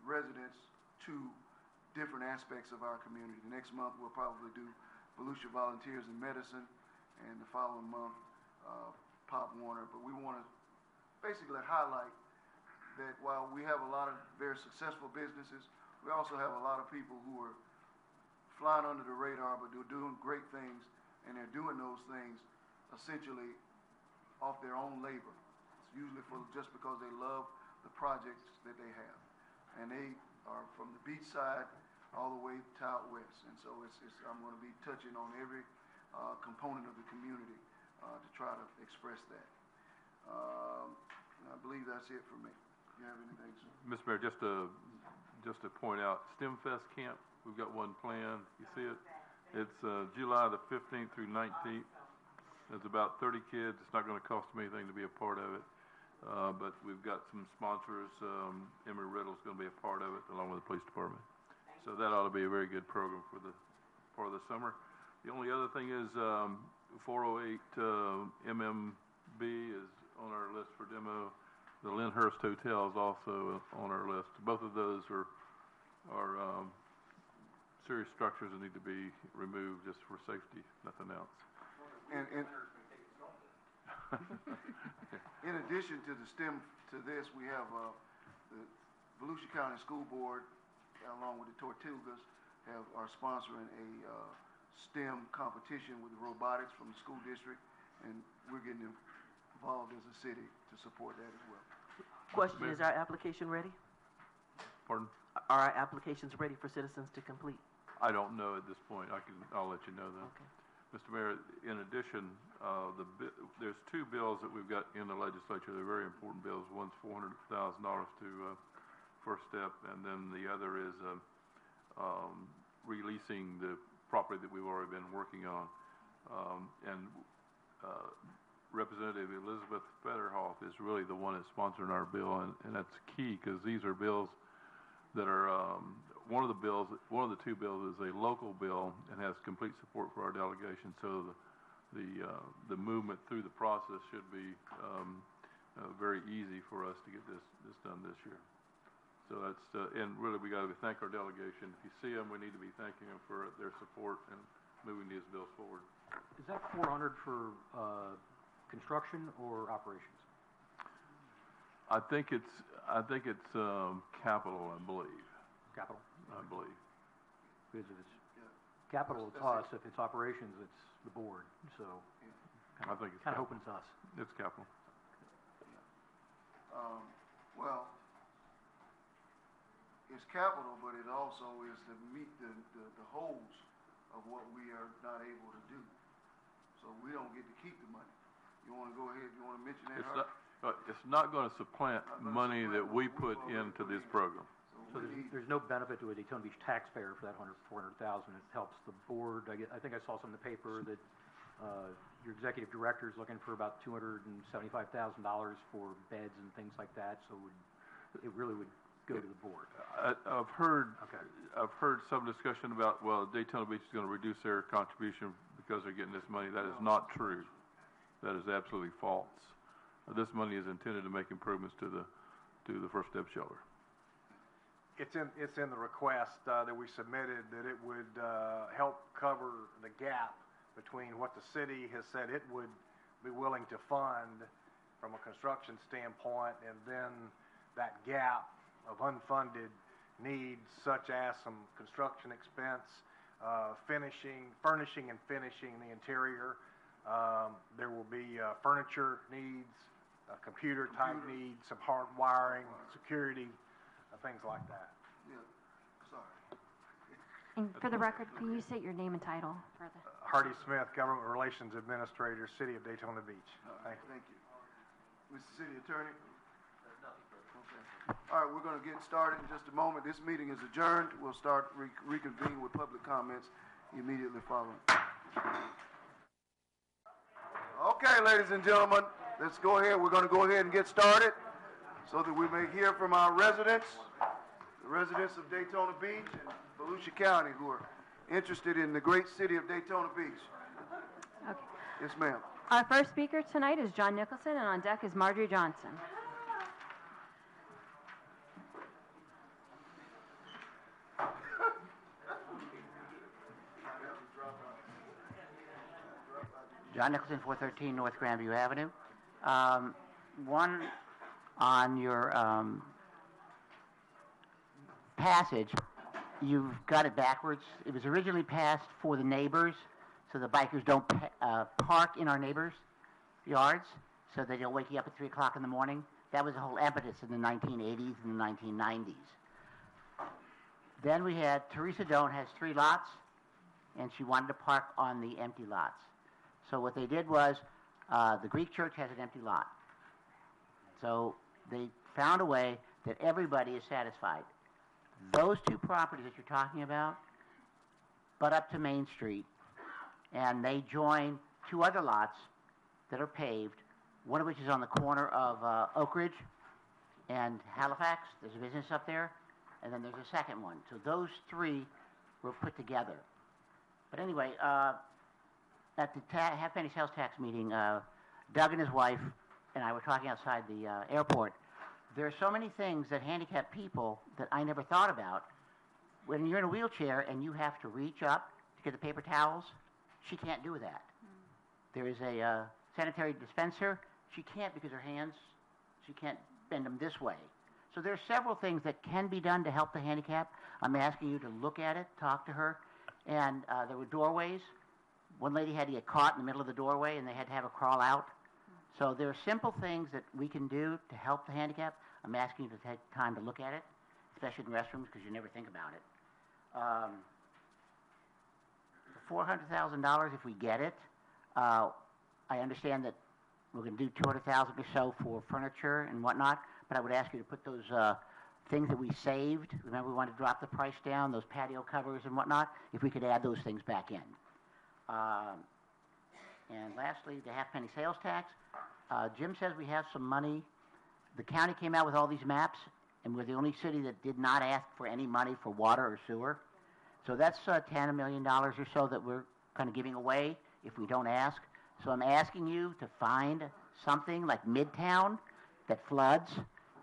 residents to different aspects of our community. The next month we'll probably do Volusia Volunteers in Medicine, and the following month Pop Warner. But we want to basically highlight that while we have a lot of very successful businesses, we also have a lot of people who are flying under the radar, but they're doing great things, and they're doing those things essentially off their own labor. It's usually just because they love the projects that they have. And they are from the beach side all the way to out west. And so I'm going to be touching on every component of the community to try to express that. I believe that's it for me. If you have anything, sir. Mr. Mayor, just to point out, STEMFest camp, we've got one planned. You see it? It's July the 15th through 19th. There's about 30 kids. It's not going to cost them anything to be a part of it. But we've got some sponsors. Emory Riddle's going to be a part of it, along with the police department. So that ought to be a very good program for the summer. The only other thing is 408 MMB is on our list for demo. The Lyndhurst Hotel is also on our list. Both of those are serious structures that need to be removed just for safety, nothing else. And in addition to the STEM, to this, we have the Volusia County School Board, along with the Tortugas, are sponsoring a STEM competition with robotics from the school district, and we're getting involved as a city to support that as well. Question, is our application ready? Pardon? Are our applications ready for citizens to complete? I don't know at this point. I'll let you know that. Okay. Mr. Mayor, in addition, there's two bills that we've got in the legislature. They're very important bills. One's $400,000 to first step, and then the other is releasing the property that we've already been working on. Representative Elizabeth Fetterhoff is really the one that's sponsoring our bill, and that's key because these are bills that are one of the two bills is a local bill and has complete support for our delegation. So the movement through the process should be very easy for us to get this done this year. So that's and really we got to thank our delegation. If you see them, we need to be thanking them for their support and moving these bills forward. Is that 400 for construction or operations? I think it's capital, I believe. Capital? I believe. Because if it's capital, it's us. If it's operations, it's the board. So I think it's kind of hoping it's us. It's capital. Well, it's capital, but it also is to meet the holes of what we are not able to do. So we don't get to keep the money. You want to go ahead? You want to mention that? It's not going to supplant money that we put into this program. So there's no benefit to a Daytona Beach taxpayer for that $400,000. It helps the board. I think I saw some in the paper that your executive director is looking for about $275,000 for beds and things like that. So it really would go to the board. I've heard some discussion about, well, Daytona Beach is going to reduce their contribution because they're getting this money. That is not true. That is absolutely false. This money is intended to make improvements to the First Step Shelter. It's in the request that we submitted that it would help cover the gap between what the city has said it would be willing to fund from a construction standpoint, and then that gap of unfunded needs such as some construction expense, furnishing and finishing the interior. There will be furniture needs, computer type needs, some hard wiring, security, things like that. Yeah, sorry. And for the record, can you state your name and title for the... Hardy Smith, Government Relations Administrator, City of Daytona Beach. Thank you. Mr. City Attorney? Okay. All right, we're going to get started in just a moment. This meeting is adjourned. We'll start reconvene with public comments immediately following. Okay, ladies and gentlemen, let's go ahead. We're going to go ahead and get started so that we may hear from our residents, the residents of Daytona Beach and Volusia County who are interested in the great city of Daytona Beach. Okay. Yes, ma'am. Our first speaker tonight is John Nicholson, and on deck is Marjorie Johnson. John Nicholson, 413 North Grandview Avenue. One on your passage, you've got it backwards. It was originally passed for the neighbors, so the bikers don't park in our neighbors' yards, so they don't wake you up at 3 o'clock in the morning. That was the whole impetus in the 1980s and the 1990s. Then we had Teresa Doan has 3 lots, and she wanted to park on the empty lots. So what they did was, the Greek church has an empty lot. So they found a way that everybody is satisfied. Those 2 properties that you're talking about butt up to Main Street, and they join 2 other lots that are paved, one of which is on the corner of Oak Ridge and Halifax. There's a business up there, and then there's a second one. So those 3 were put together. But anyway, at the half-penny sales tax meeting, Doug and his wife and I were talking outside the airport. There are so many things that handicapped people that I never thought about. When you're in a wheelchair and you have to reach up to get the paper towels, she can't do that. There is a sanitary dispenser. She can't because her hands, she can't bend them this way. So there are several things that can be done to help the handicap. I'm asking you to look at it, talk to her. And there were doorways. One lady had to get caught in the middle of the doorway, and they had to have her crawl out. So there are simple things that we can do to help the handicap. I'm asking you to take time to look at it, especially in restrooms, because you never think about it. $400,000, if we get it, I understand that we're going to do $200,000 or so for furniture and whatnot, but I would ask you to put those things that we saved, remember we wanted to drop the price down, those patio covers and whatnot, if we could add those things back in. And lastly, the half-penny sales tax. Jim says we have some money. The county came out with all these maps, and we're the only city that did not ask for any money for water or sewer. So that's $10 million or so that we're kind of giving away if we don't ask. So I'm asking you to find something like Midtown that floods.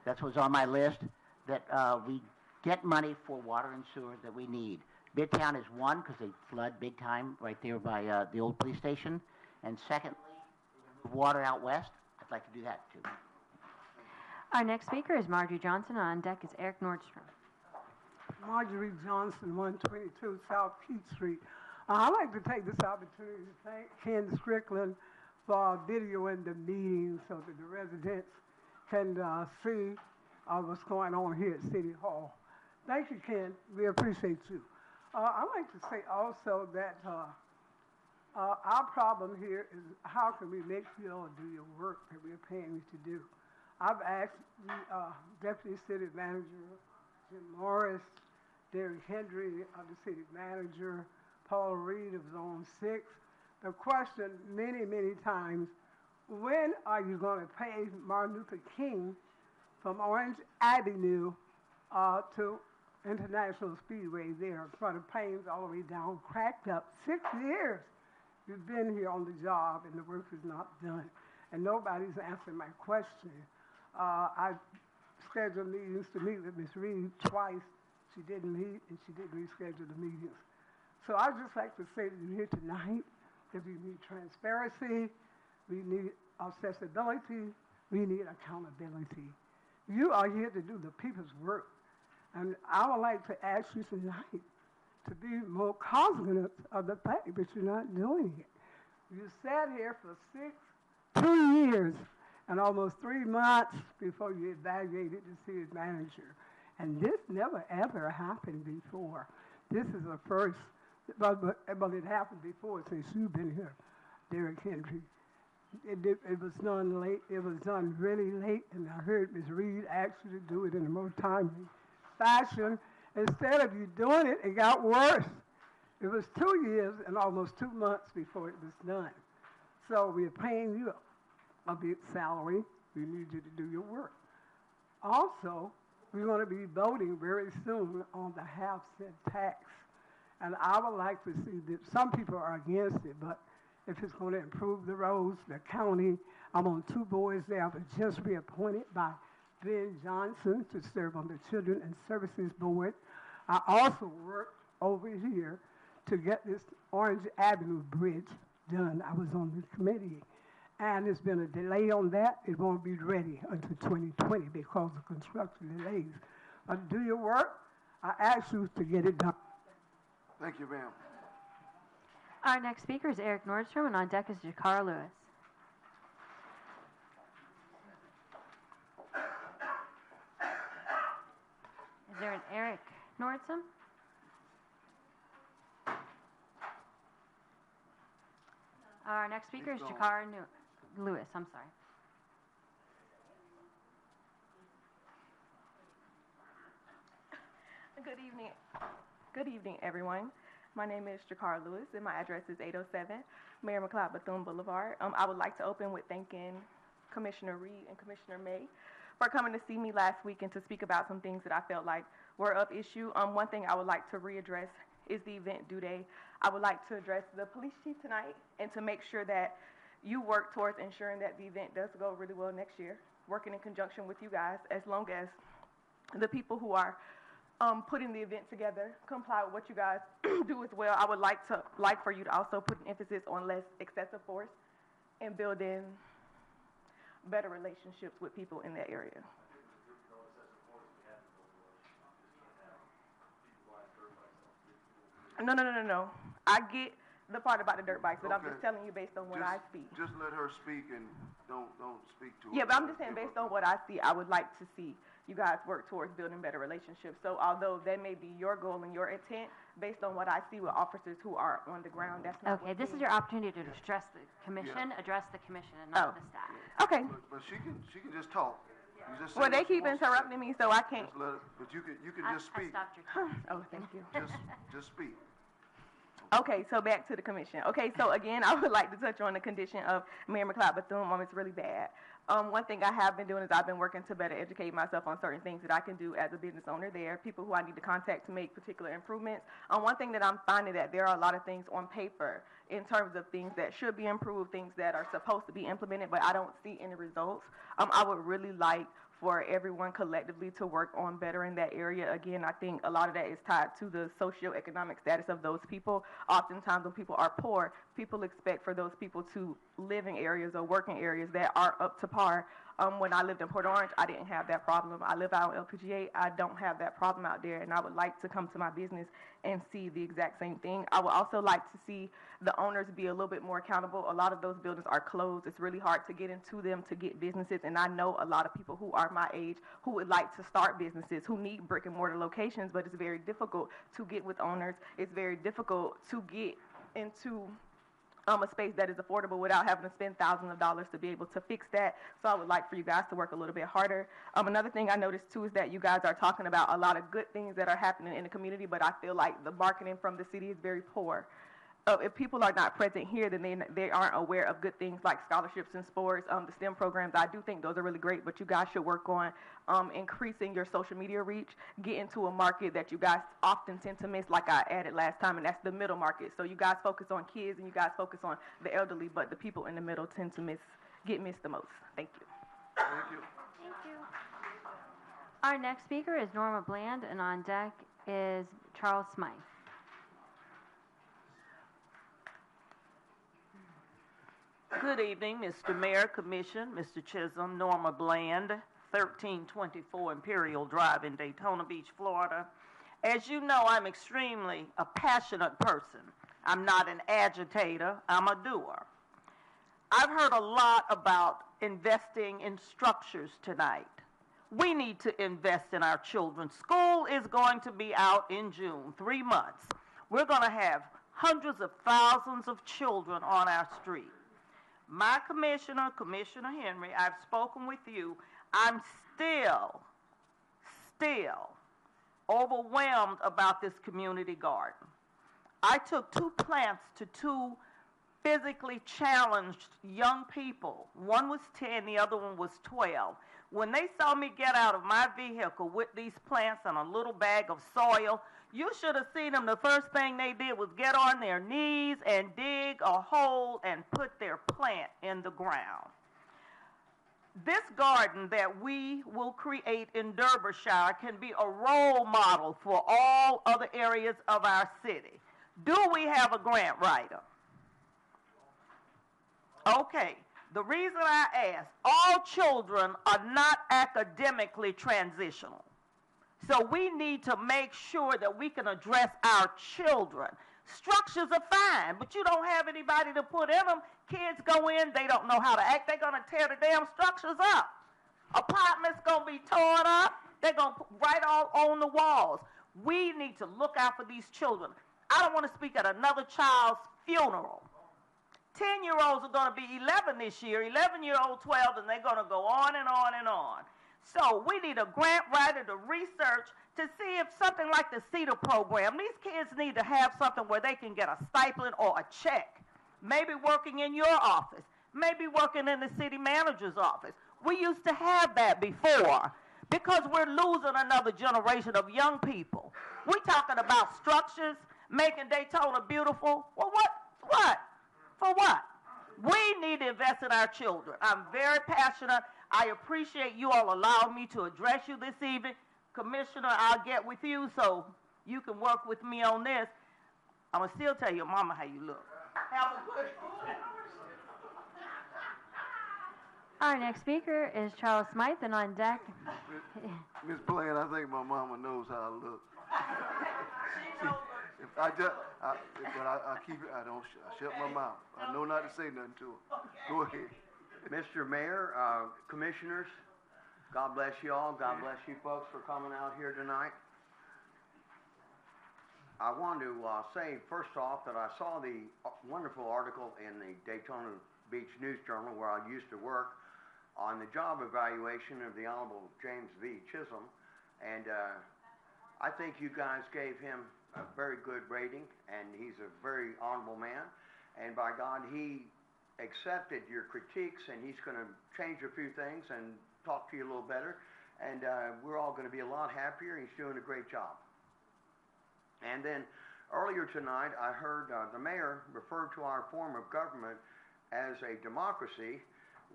That's what's on my list, that we get money for water and sewer that we need. Midtown is one because they flood big time right there by the old police station. And secondly, water out west. I'd like to do that too. Our next speaker is Marjorie Johnson. On deck is Eric Nordstrom. Marjorie Johnson, 122 South Keith Street. I'd like to take this opportunity to thank Ken Strickland for videoing the meeting so that the residents can see what's going on here at City Hall. Thank you, Ken. We appreciate you. I'd like to say also that our problem here is how can we make you all do your work that we're paying you to do. I've asked the Deputy City Manager, Jim Morris, Derek Hendry, the City Manager, Paul Reed of Zone 6, the question many, many times, when are you going to pay Martin Luther King from Orange Avenue to International Speedway there in front of Payne's all the way down, cracked up? 6 years you've been here on the job and the work is not done. And nobody's answering my question. I scheduled meetings to meet with Ms. Reed twice. She didn't meet and she didn't reschedule the meetings. So I'd just like to say to you here tonight that we need transparency, we need accessibility, we need accountability. You are here to do the people's work. And I would like to ask you tonight to be more cognizant of the fact that you're not doing it. You sat here for 2 years and almost 3 months before you evaluated the city manager. And this never, ever happened before. This is the first, but it happened before since you've been here, Derek Hendry. It was done late. It was done really late, and I heard Ms. Reed ask you to do it in a more timely fashion. Instead of you doing it, it got worse. It was 2 years and almost 2 months before it was done. So we're paying you a big salary. We need you to do your work. Also, we're going to be voting very soon on the half-cent tax. And I would like to see that some people are against it, but if it's going to improve the roads, the county, I'm on 2 boards there. I was just reappointed by Ben Johnson to serve on the Children and Services Board. I also worked over here to get this Orange Avenue Bridge done. I was on the committee. And there's been a delay on that. It won't be ready until 2020 because of construction delays. Do your work. I ask you to get it done. Thank you, ma'am. Our next speaker is Eric Nordstrom, and on deck is Jakara Lewis. Is there an Eric Nordstrom? Our next speaker is Jakara Lewis. I'm sorry. Good evening, everyone. My name is Jakara Lewis, and my address is 807 Mayor McLeod Bethune Boulevard. I would like to open with thanking Commissioner Reed and Commissioner May for coming to see me last week and to speak about some things that I felt like were of issue. One thing I would like to readdress is the event due day. I would like to address the police chief tonight and to make sure that you work towards ensuring that the event does go really well next year, working in conjunction with you guys, as long as the people who are putting the event together comply with what you guys do as well. I would like for you to also put an emphasis on less excessive force and building better relationships with people in that area. No. I get the part about the dirt bikes, but I'm just telling you based on what I see. Just let her speak and don't speak to her. Yeah, but I'm just saying based on what I see, I would like to see you guys work towards building better relationships. So although that may be your goal and your intent, based on what I see with officers who are on the ground, that's not okay. This is your opportunity to address the commission, and not the staff. Okay. But she can just talk. You just say Well, they what you keep want to say. interrupting me, so I can't. Just let it, but you can just I speak. stopped your time. Oh, thank you. Just speak. Okay, so back to the commission. Okay, so again, I would like to touch on the condition of Mayor McLeod Bethune. It's really bad. One thing I have been doing is I've been working to better educate myself on certain things that I can do as a business owner there, people who I need to contact to make particular improvements. One thing that I'm finding that there are a lot of things on paper in terms of things that should be improved, things that are supposed to be implemented, but I don't see any results. I would really like for everyone collectively to work on bettering that area. Again, I think a lot of that is tied to the socioeconomic status of those people. Oftentimes when people are poor, people expect for those people to live in areas or work in areas that are up to par. When I lived in Port Orange, I didn't have that problem. I live out in LPGA, I don't have that problem out there, and I would like to come to my business and see the exact same thing. I would also like to see the owners be a little bit more accountable. A lot of those buildings are closed. It's really hard to get into them to get businesses, and I know a lot of people who are my age who would like to start businesses, who need brick and mortar locations, but it's very difficult to get with owners. It's very difficult to get into a space that is affordable without having to spend thousands of dollars to be able to fix that. So I would like for you guys to work a little bit harder. Another thing I noticed too is that you guys are talking about a lot of good things that are happening in the community, but I feel like the marketing from the city is very poor. If people are not present here, then they aren't aware of good things like scholarships in sports, the STEM programs. I do think those are really great, but you guys should work on increasing your social media reach, get into a market that you guys often tend to miss, like I added last time, and that's the middle market. So you guys focus on kids and you guys focus on the elderly, but the people in the middle tend to get missed the most. Thank you. Thank you. Thank you. Our next speaker is Norma Bland, and on deck is Charles Smythe. Good evening, Mr. Mayor, Commission, Mr. Chisholm, Norma Bland, 1324 Imperial Drive in Daytona Beach, Florida. As you know, I'm extremely a passionate person. I'm not an agitator, I'm a doer. I've heard a lot about investing in structures tonight. We need to invest in our children. School is going to be out in June, 3 months. We're going to have hundreds of thousands of children on our street. My commissioner, Commissioner Henry, I've spoken with you. I'm still overwhelmed about this community garden. I took 2 plants to 2 physically challenged young people. One was 10, the other one was 12. When they saw me get out of my vehicle with these plants and a little bag of soil, you should have seen them. The first thing they did was get on their knees and dig a hole and put their plant in the ground. This garden that we will create in Derbyshire can be a role model for all other areas of our city. Do we have a grant writer? Okay. The reason I ask, all children are not academically transitional. So we need to make sure that we can address our children. Structures are fine, but you don't have anybody to put in them. Kids go in, they don't know how to act. They're going to tear the damn structures up. Apartments going to be torn up. They're going to write all on the walls. We need to look out for these children. I don't want to speak at another child's funeral. 10-year-olds are going to be 11 this year, 11-year-old 12, and they're going to go on and on and on. So we need a grant writer to research to see if something like the CEDAR program, these kids need to have something where they can get a stipend or a check. Maybe working in your office, maybe working in the city manager's office. We used to have that before because we're losing another generation of young people. We're talking about structures, making Daytona beautiful. Well, what? For what? We need to invest in our children. I'm very passionate. I appreciate you all allowing me to address you this evening. Commissioner, I'll get with you so you can work with me on this. I'm going to still tell your mama how you look. Have a good Our next speaker is Charles Smythe, and on deck... Miss Bland, I think my mama knows how I look. I shut my mouth. I know not to say nothing to her. Go ahead. Mr. Mayor, Commissioners, God bless you all. God bless you folks for coming out here tonight. I want to say first off that I saw the wonderful article in the Daytona Beach News Journal where I used to work on the job evaluation of the Honorable James V. Chisholm, and I think you guys gave him a very good rating, and he's a very honorable man, and by God, he accepted your critiques, and he's going to change a few things and talk to you a little better, and we're all going to be a lot happier. He's doing a great job. And then earlier tonight, I heard the mayor refer to our form of government as a democracy.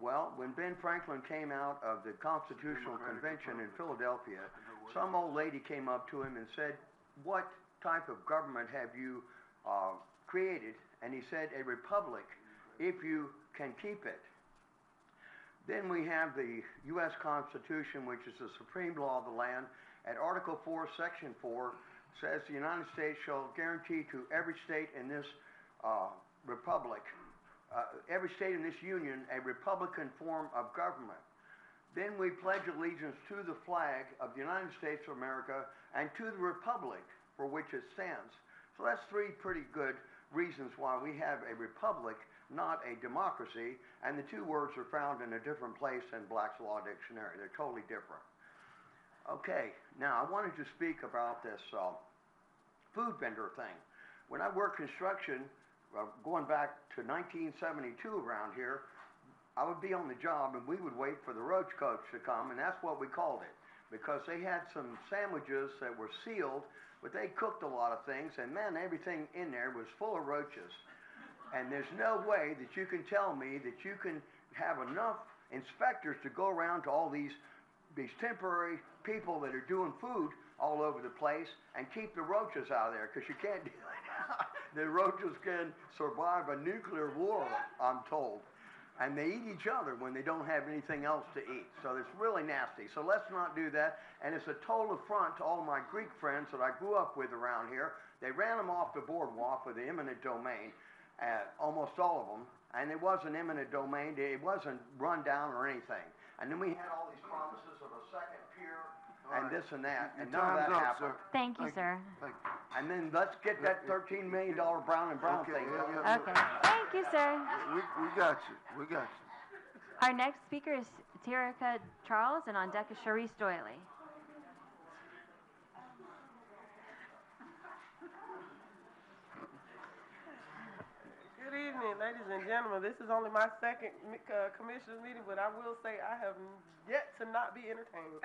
Well, when Ben Franklin came out of the Constitutional Convention in Philadelphia, some old lady came up to him and said, "What type of government have you created?" And he said, "A republic, if you can keep it." Then we have the U.S. Constitution, which is the supreme law of the land. At Article 4, Section 4, says the United States shall guarantee to every state in this republic, every state in this union, a republican form of government. Then we pledge allegiance to the flag of the United States of America and to the republic for which it stands. So that's three pretty good reasons why we have a republic, not a democracy, and the two words are found in a different place in Black's Law Dictionary. They're totally different. Okay, now I wanted to speak about this food vendor thing. When I worked construction, going back to 1972 around here, I would be on the job and we would wait for the roach coach to come, and that's what we called it, because they had some sandwiches that were sealed, but they cooked a lot of things, and man, everything in there was full of roaches. And there's no way that you can tell me that you can have enough inspectors to go around to all these temporary people that are doing food all over the place and keep the roaches out of there, because you can't do it. The roaches can survive a nuclear war, I'm told. And they eat each other when they don't have anything else to eat. So it's really nasty. So let's not do that. And it's a total affront to all my Greek friends that I grew up with around here. They ran them off the boardwalk with the eminent domain, almost all of them. And it wasn't eminent domain. It wasn't run down or anything. And then we had all these promises of a second pier and this and that, and none of that happened. Thank you, sir. And then let's get that $13 million Brown and Brown thing. Okay. Thank you, sir. We got you. We got you. Our next speaker is Terica Charles, and on deck is Sharice Doyley. Good evening, ladies and gentlemen. This is only my second commissioners meeting, but I will say I have yet to not be entertained.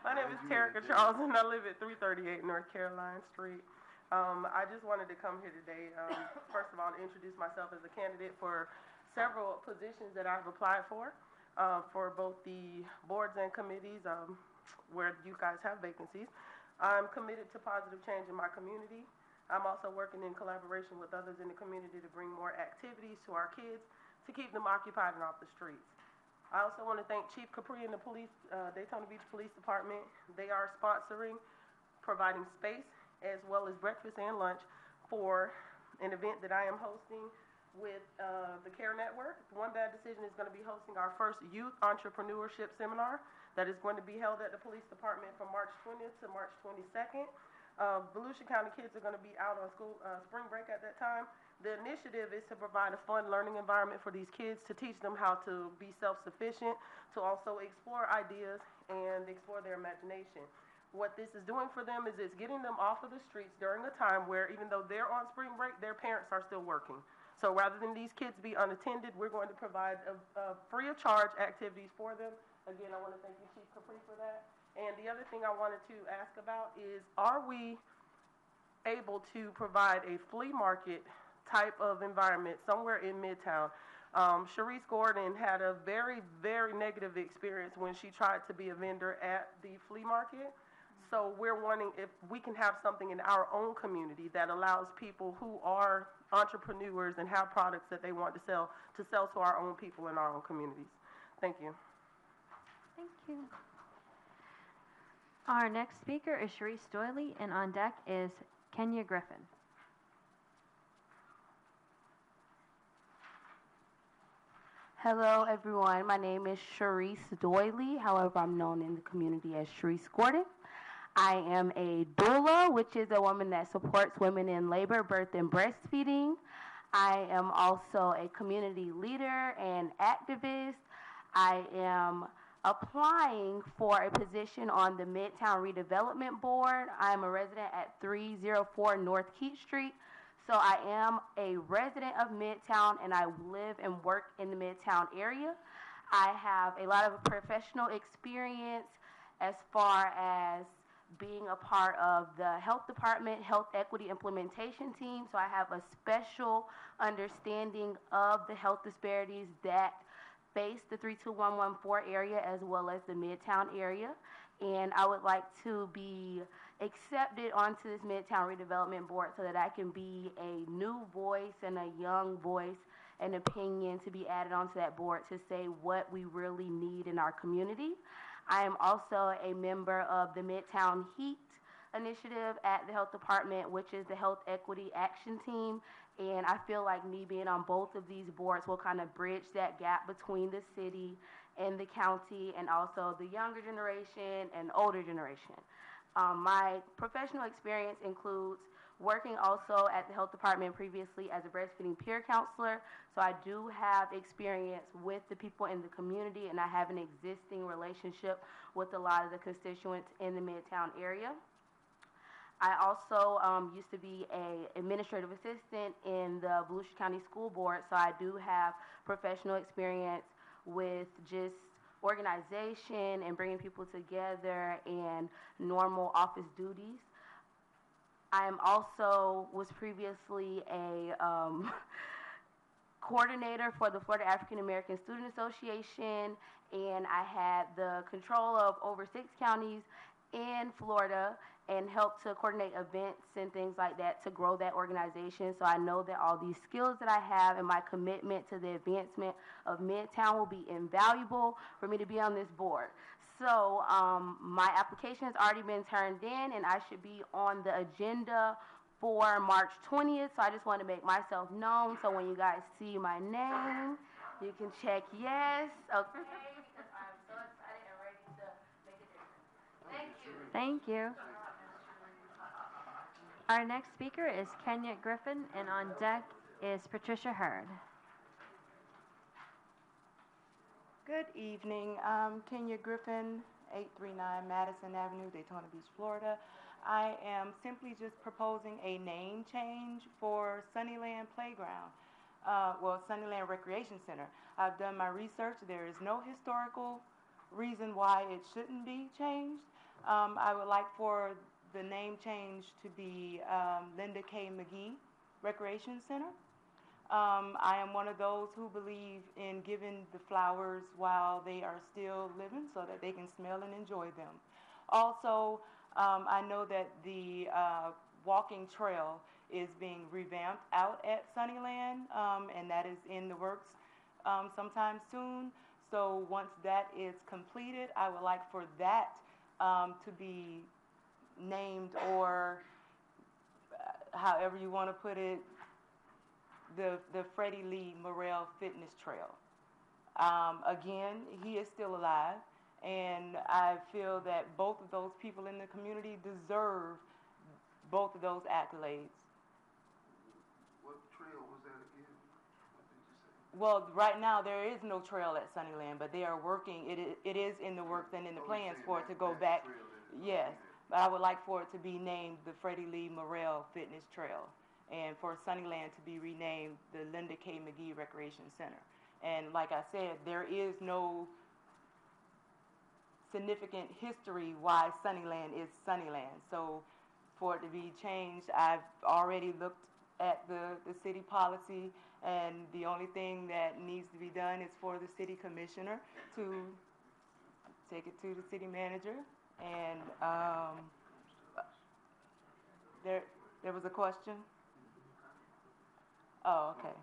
My name is Terica Charles, and I live at 338 North Caroline Street. I just wanted to come here today, first of all, to introduce myself as a candidate for several positions that I've applied for both the boards and committees where you guys have vacancies. I'm committed to positive change in my community. I'm also working in collaboration with others in the community to bring more activities to our kids to keep them occupied and off the streets. I also want to thank Chief Capri and the Daytona Beach Police Department. They are sponsoring, providing space, as well as breakfast and lunch for an event that I am hosting with the CARE Network. One Bad Decision is going to be hosting our first youth entrepreneurship seminar that is going to be held at the police department from March 20th to March 22nd. Volusia County kids are going to be out on spring break at that time. The initiative is to provide a fun learning environment for these kids, to teach them how to be self-sufficient, to also explore ideas and explore their imagination. What this is doing for them is it's getting them off of the streets during a time where, even though they're on spring break, their parents are still working. So rather than these kids be unattended, we're going to provide free of charge activities for them. Again, I want to thank you, Chief Capri, for that. And the other thing I wanted to ask about is, are we able to provide a flea market type of environment somewhere in Midtown? Sharice Gordon had a very, very negative experience when she tried to be a vendor at the flea market. So we're wondering if we can have something in our own community that allows people who are entrepreneurs and have products that they want to sell to our own people in our own communities. Thank you. Thank you. Our next speaker is Sharice Doyley, and on deck is Kenya Griffin. Hello, everyone. My name is Sharice Doyley. However, I'm known in the community as Sharice Gordon. I am a doula, which is a woman that supports women in labor, birth, and breastfeeding. I am also a community leader and activist. I am applying for a position on the Midtown Redevelopment Board. I am a resident at 304 North Keat Street. So I am a resident of Midtown, and I live and work in the Midtown area. I have a lot of professional experience as far as being a part of the health department, health equity implementation team. So I have a special understanding of the health disparities that face the 32114 area as well as the Midtown area. And I would like to be accepted onto this Midtown Redevelopment Board so that I can be a new voice and a young voice and opinion to be added onto that board to say what we really need in our community. I am also a member of the Midtown Heat initiative at the health department, which is the Health Equity Action Team. And I feel like me being on both of these boards will kind of bridge that gap between the city and the county, and also the younger generation and older generation. My professional experience includes working also at the health department previously as a breastfeeding peer counselor. So I do have experience with the people in the community, and I have an existing relationship with a lot of the constituents in the Midtown area. I also used to be an administrative assistant in the Volusia County School Board, so I do have professional experience with just organization and bringing people together and normal office duties. I am also was previously a coordinator for the Florida African American Student Association, and I had the control of over 6 counties in Florida and helped to coordinate events and things like that to grow that organization. So I know that all these skills that I have and my commitment to the advancement of Midtown will be invaluable for me to be on this board. So my application has already been turned in, and I should be on the agenda for March 20th. So I just want to make myself known. So when you guys see my name, you can check yes. Okay. Because I'm so excited and ready to make a difference. Thank you. Thank you. Our next speaker is Kenya Griffin, and on deck is Patricia Hurd. Good evening. Kenya Griffin, 839 Madison Avenue, Daytona Beach, Florida. I am simply just proposing a name change for Sunnyland Playground, Sunnyland Recreation Center. I've done my research. There is no historical reason why it shouldn't be changed. I would like for the name change to be Linda K. McGee Recreation Center. I am one of those who believe in giving the flowers while they are still living so that they can smell and enjoy them. Also, I know that the walking trail is being revamped out at Sunnyland, and that is in the works sometime soon. So once that is completed, I would like for that to be named, or however you want to put it, the Freddie Lee Morrell Fitness Trail. Again, he is still alive, and I feel that both of those people in the community deserve both of those accolades. What trail was that again? What did you say? Well, right now there is no trail at Sunnyland, but they are working. It is in the works and in the plans for it to go back. Yes, but I would like for it to be named the Freddie Lee Morrell Fitness Trail, and for Sunnyland to be renamed the Linda K. McGee Recreation Center. And like I said, there is no significant history why Sunnyland is Sunnyland. So for it to be changed, I've already looked at the city policy, and the only thing that needs to be done is for the city commissioner to take it to the city manager. And there was a question? Oh, okay.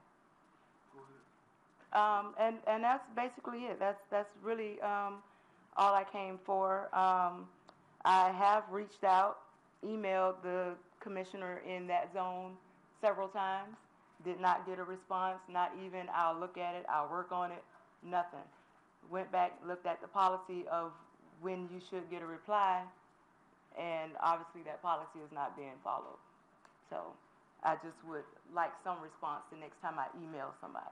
And that's basically it. That's really all I came for. I have reached out, emailed the commissioner in that zone several times. Did not get a response. Not even I'll look at it, I'll work on it. Nothing. Went back, looked at the policy of when you should get a reply, and obviously that policy is not being followed. So I just would like some response the next time I email somebody.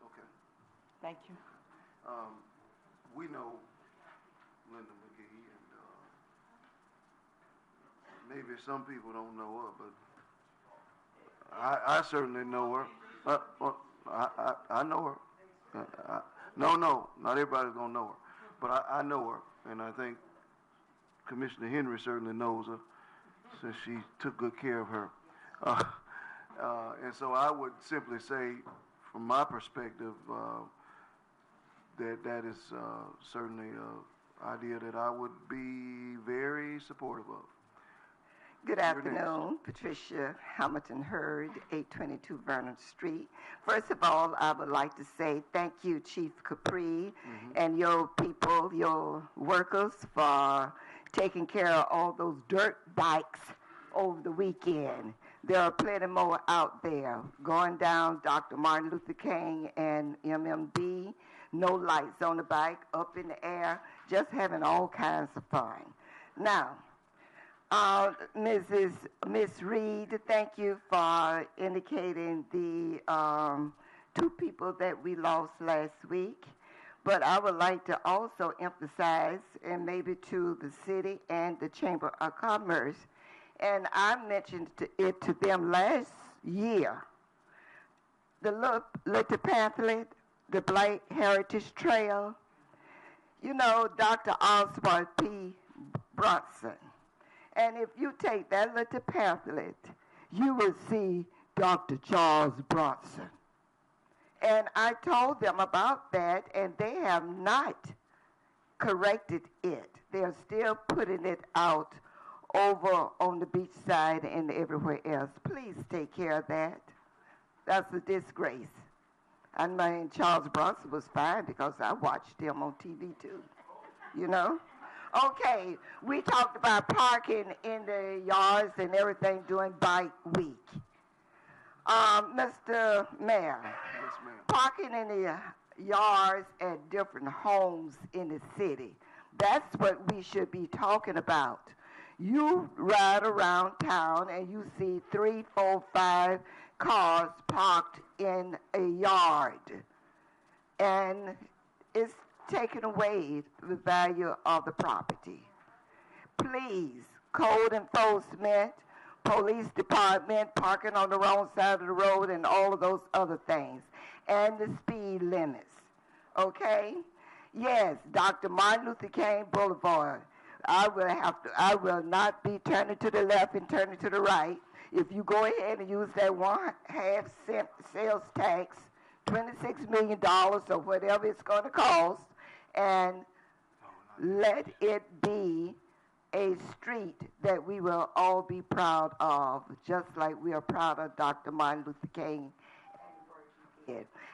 Okay. Thank you. We know Linda McGee, and maybe some people don't know her, but I certainly know her. I know her. No, not everybody's gonna know her, but I know her, and I think Commissioner Henry certainly knows her, since she took good care of her. And so I would simply say, from my perspective, that is certainly an idea that I would be very supportive of. Good afternoon, Patricia Hamilton Hurd, 822 Vernon Street. First of all, I would like to say thank you, Chief Capri, and your people, your workers, for taking care of all those dirt bikes over the weekend. There are plenty more out there going down Dr. Martin Luther King and MMD, no lights on the bike, up in the air, just having all kinds of fun. Now, Miss Reed, thank you for indicating the two people that we lost last week. But I would like to also emphasize, and maybe to the city and the Chamber of Commerce, and I mentioned it to them last year, the little pamphlet, the Black Heritage Trail, you know, Dr. Oswald P. Bronson. And if you take that little pamphlet, you will see Dr. Charles Bronson. And I told them about that, and they have not corrected it. They're still putting it out over on the beach side and everywhere else. Please take care of that. That's a disgrace. I mean, Charles Bronson was fine because I watched him on TV too, you know? Okay, we talked about parking in the yards and everything during Bike Week. Mr. Mayor, parking in the yards at different homes in the city, that's what we should be talking about. You ride around town and you see 3, 4, 5 cars parked in a yard, and it's taking away the value of the property. Please, code enforcement, police department, parking on the wrong side of the road and all of those other things, and the speed limits, okay? Yes, Dr. Martin Luther King Boulevard. I will not be turning to the left and turning to the right. If you go ahead and use that 1/2 cent sales tax, $26 million or whatever it's going to cost, and let it be a street that we will all be proud of, just like we are proud of Dr. Martin Luther King.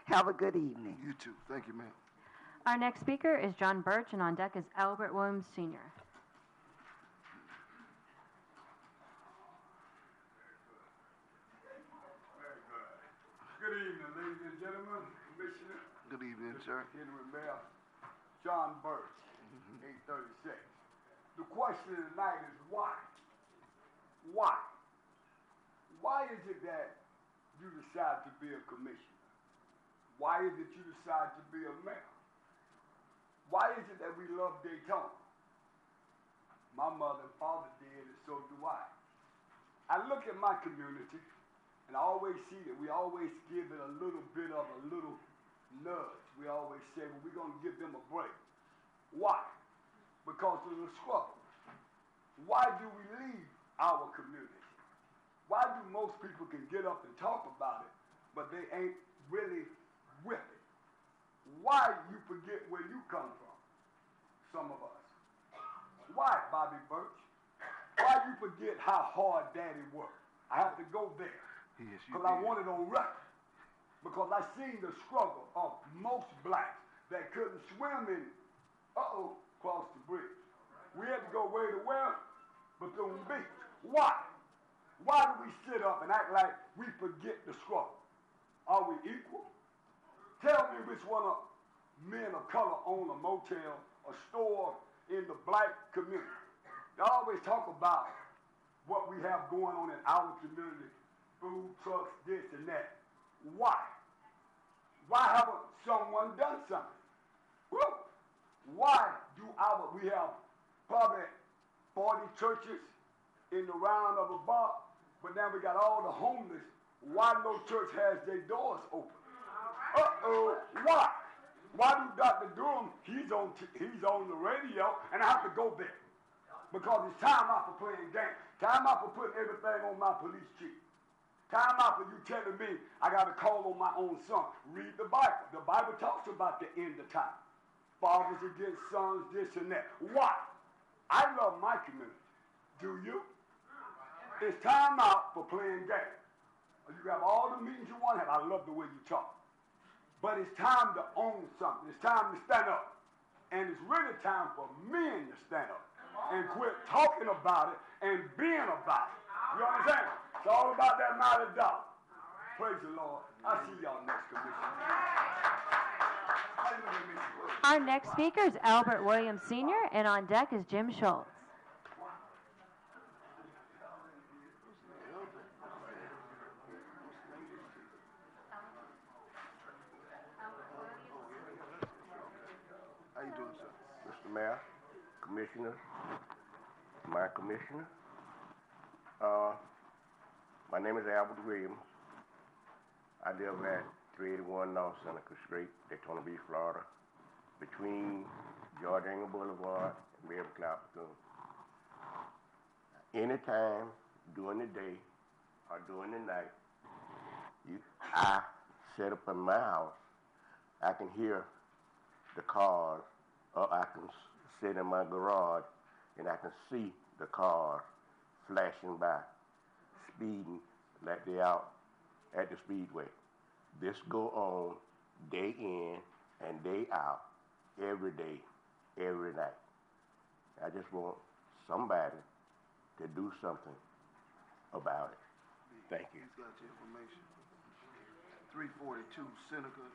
Have a good evening. You too. Thank you, ma'am. Our next speaker is John Birch, and on deck is Albert Williams, Sr. Good evening, ladies and gentlemen, Commissioner. Good evening, sir. Henry Mayor, John Birch, 836. The question tonight is why? Why? Why is it that you decide to be a commissioner? Why is it you decide to be a mayor? Why is it that we love Daytona? My mother and father did, and so do I. I look at my community, and I always see that we always give it a little bit of a little nudge. We always say, well, we're going to give them a break. Why? Because of the struggle. Why do we leave our community? Why do most people can get up and talk about it, but they ain't really with it? Why you forget where you come from? Some of us. Why, Bobby Birch? Why you forget how hard Daddy worked? I have to go there. Yes, Because I want it on record. Because I seen the struggle of most blacks that couldn't swim in, cross the bridge. We had to go way to where? Bethune Beach. Why? Why do we sit up and act like we forget the struggle? Are we equal? Tell me which one of men of color own a motel, a store in the black community. They always talk about what we have going on in our community, food trucks, this and that. Why? Why haven't someone done something? Woo! Why do we have probably 40 churches in the round of about, but now we got all the homeless. Why no church has their doors open? Why? Why do Dr. Durham, he's on the radio, and I have to go there? Because it's time out for playing games. Time out for putting everything on my police chief. Time out for you telling me I got to call on my own son. Read the Bible. The Bible talks about the end of time. Fathers against sons, this and that. Why? I love my community. Do you? It's time out for playing games. You have all the meetings you want to have. I love the way you talk. But it's time to own something. It's time to stand up. And it's really time for men to stand up and quit talking about it and being about it. You understand? It's all about that mighty dollar. Praise the Lord. I'll see y'all next commission. Our next speaker is Albert Williams Sr., and on deck is Jim Schultz. How you doing, sir? Mr. Mayor, Commissioner, my Commissioner. My name is Albert Williams. I live at 381 North Seneca Street, Daytona Beach, Florida, between George Engel Boulevard and Mary McLeod Bethune. Anytime during the day or during the night, I set up in my house, I can hear the cars, or I can sit in my garage and I can see the cars flashing by, speeding like they out at the speedway. This go on day in and day out, every day, every night. I just want somebody to do something about it. Thank you. He's got your information. 342 Seneca.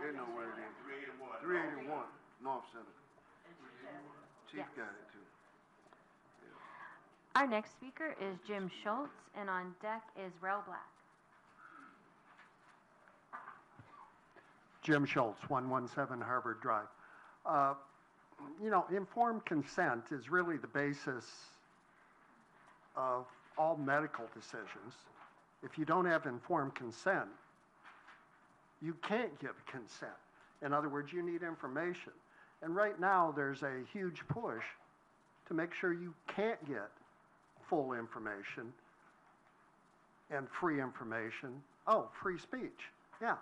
They know where it is. 381 North Seneca. Chief got it too. Our next speaker is Jim Schultz, and on deck is Rel Black. Jim Schultz, 117 Harvard Drive. Informed consent is really the basis of all medical decisions. If you don't have informed consent, you can't give consent. In other words, you need information. And right now, there's a huge push to make sure you can't get full information and free information. Oh, free speech. Yeah.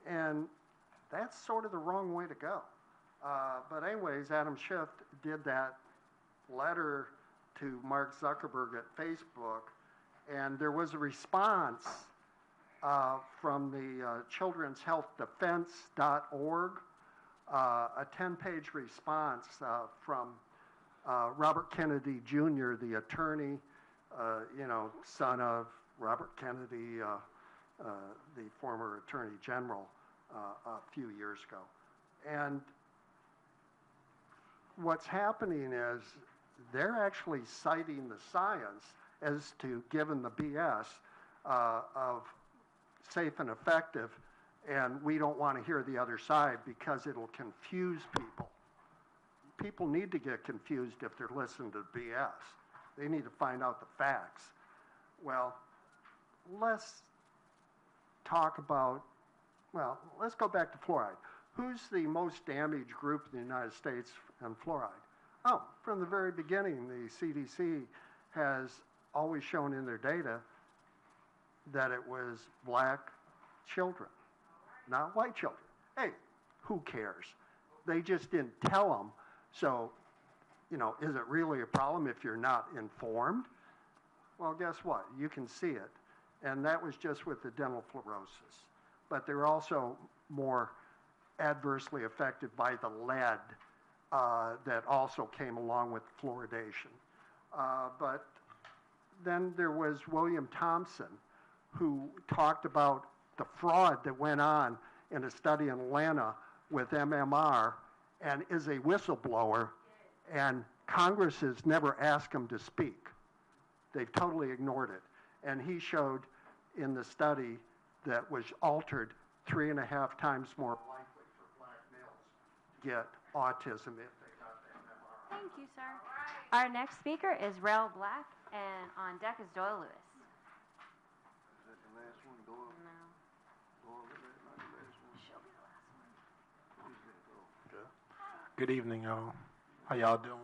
And that's sort of the wrong way to go. But anyways, Adam Schiff did that letter to Mark Zuckerberg at Facebook, and there was a response from the Children's Health Defense.org, a 10-page response from Robert Kennedy Jr., the attorney, son of Robert Kennedy, the former Attorney General, a few years ago. And what's happening is they're actually citing the science as to, given the BS of safe and effective, and we don't want to hear the other side because it'll confuse people. People need to get confused if they're listening to BS. They need to find out the facts. Well, let's talk about, let's go back to fluoride. Who's the most damaged group in the United States in fluoride? Oh, from the very beginning, the CDC has always shown in their data that it was black children, not white children. Hey, who cares? They just didn't tell them. So, is it really a problem if you're not informed? Well, guess what? You can see it. And that was just with the dental fluorosis. But they're also more adversely affected by the lead that also came along with fluoridation. But then there was William Thompson, who talked about the fraud that went on in a study in Atlanta with MMR, and is a whistleblower, and Congress has never asked him to speak. They've totally ignored it. And he showed in the study that was altered 3.5 times more likely for black males to get autism if they got the MMR. Thank you, sir. Our next speaker is Rel Black, and on deck is Doyle Lewis. Is that the last one, Doyle? No. Doyle, is that not the last one? She'll be the last one. Who's that, Doyle? Good evening, y'all. How y'all doing?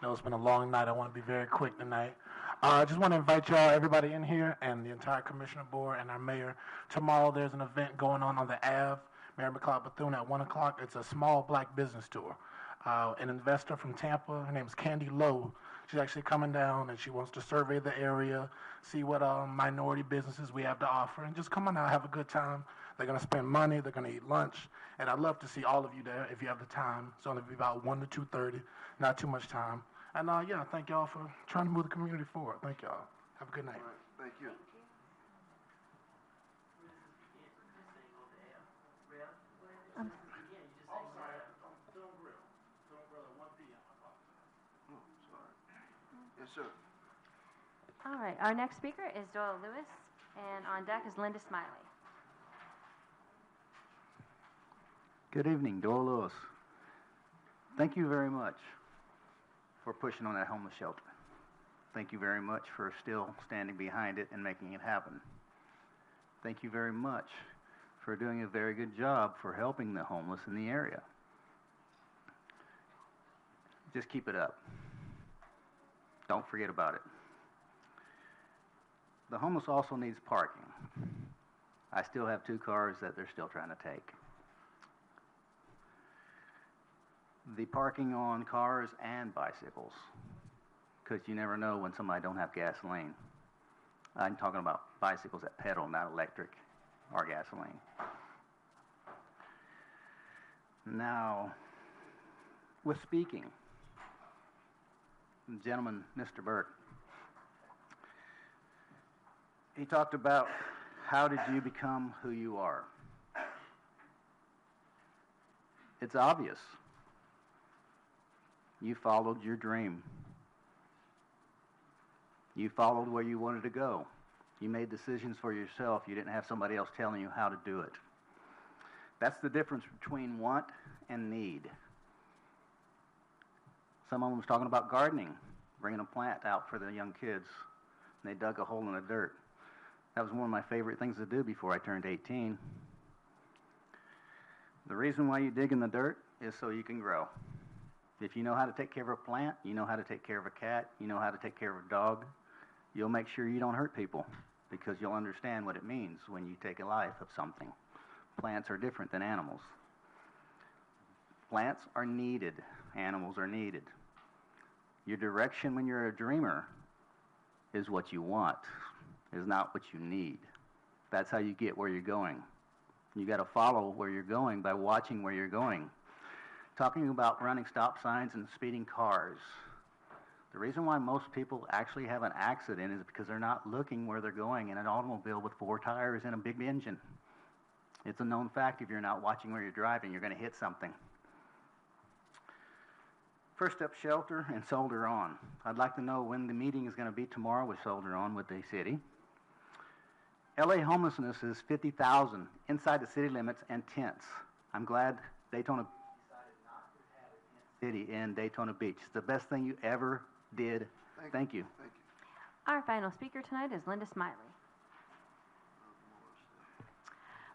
I know it's been a long night. I want to be very quick tonight. I just want to invite y'all, everybody in here, and the entire commissioner board and our mayor. Tomorrow there's an event going on the Ave, Mayor McLeod Bethune at 1 o'clock. It's a small black business tour. An investor from Tampa, her name's Candy Lowe. She's actually coming down and she wants to survey the area, see what minority businesses we have to offer, and just come on out, have a good time. They're going to spend money, they're going to eat lunch, and I'd love to see all of you there if you have the time. It's only be about 1 to 2:30, not too much time. And yeah, thank y'all for trying to move the community forward. Thank y'all. Have a good night. All right, thank you. Oh, sorry. Yes, sir. All right, our next speaker is Doyle Lewis, and on deck is Linda Smiley. Good evening, Doyle Lewis. Thank you very much for pushing on that homeless shelter. Thank you very much for still standing behind it and making it happen. Thank you very much for doing a very good job for helping the homeless in the area. Just keep it up. Don't forget about it. The homeless also needs parking. I still have 2 cars that they're still trying to take. The parking on cars and bicycles, because you never know when somebody don't have gasoline. I'm talking about bicycles that pedal, not electric or gasoline. Now, with speaking, the gentleman, Mr. Burke, he talked about how did you become who you are. It's obvious. You followed your dream. You followed where you wanted to go. You made decisions for yourself. You didn't have somebody else telling you how to do it. That's the difference between want and need. Someone was talking about gardening, bringing a plant out for the young kids. And they dug a hole in the dirt. That was one of my favorite things to do before I turned 18. The reason why you dig in the dirt is so you can grow. If you know how to take care of a plant, you know how to take care of a cat, you know how to take care of a dog, you'll make sure you don't hurt people because you'll understand what it means when you take a life of something. Plants are different than animals. Plants are needed. Animals are needed. Your direction when you're a dreamer is what you want, is not what you need. That's how you get where you're going. You got to follow where you're going by watching where you're going. Talking about running stop signs and speeding cars. The reason why most people actually have an accident is because they're not looking where they're going in an automobile with 4 tires and a big engine. It's a known fact if you're not watching where you're driving, you're going to hit something. First Step Shelter and Soldier On. I'd like to know when the meeting is going to be tomorrow with Soldier On with the city. LA homelessness is 50,000 inside the city limits and tents. I'm glad Daytona decided not to have a tent city in Daytona Beach. It's the best thing you ever did. Thank you. Thank you. Our final speaker tonight is Linda Smiley.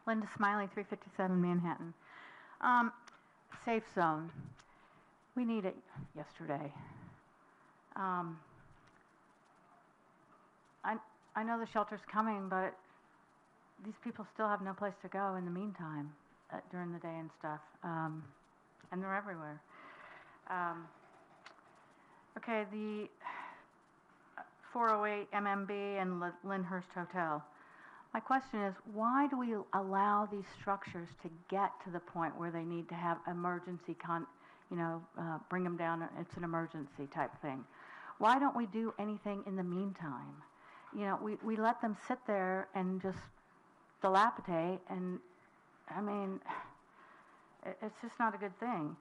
Linda Smiley, 357 Manhattan. Safe zone. We need it yesterday. I know the shelter's coming, but these people still have no place to go in the meantime during the day and stuff. And they're everywhere. Okay, the 408 MMB and Lyndhurst Hotel. My question is, why do we allow these structures to get to the point where they need to have emergency, bring them down, it's an emergency type thing? Why don't we do anything in the meantime? We let them sit there and just dilapidate, and I mean, it's just not a good thing.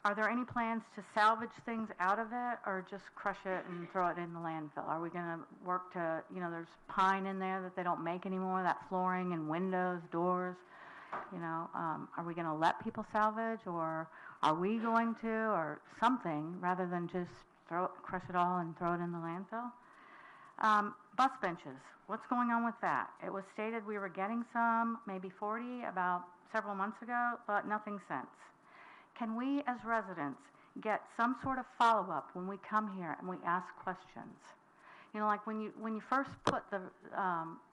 Are there any plans to salvage things out of it or just crush it and throw it in the landfill? Are we going to work to, there's pine in there that they don't make anymore, that flooring and windows, doors, are we going to let people salvage, or are we going to, or something, rather than just crush it all and throw it in the landfill? Bus benches, what's going on with that? It was stated we were getting some, maybe 40, about several months ago, but nothing since. Can we, as residents, get some sort of follow-up when we come here and we ask questions? Like when you first put the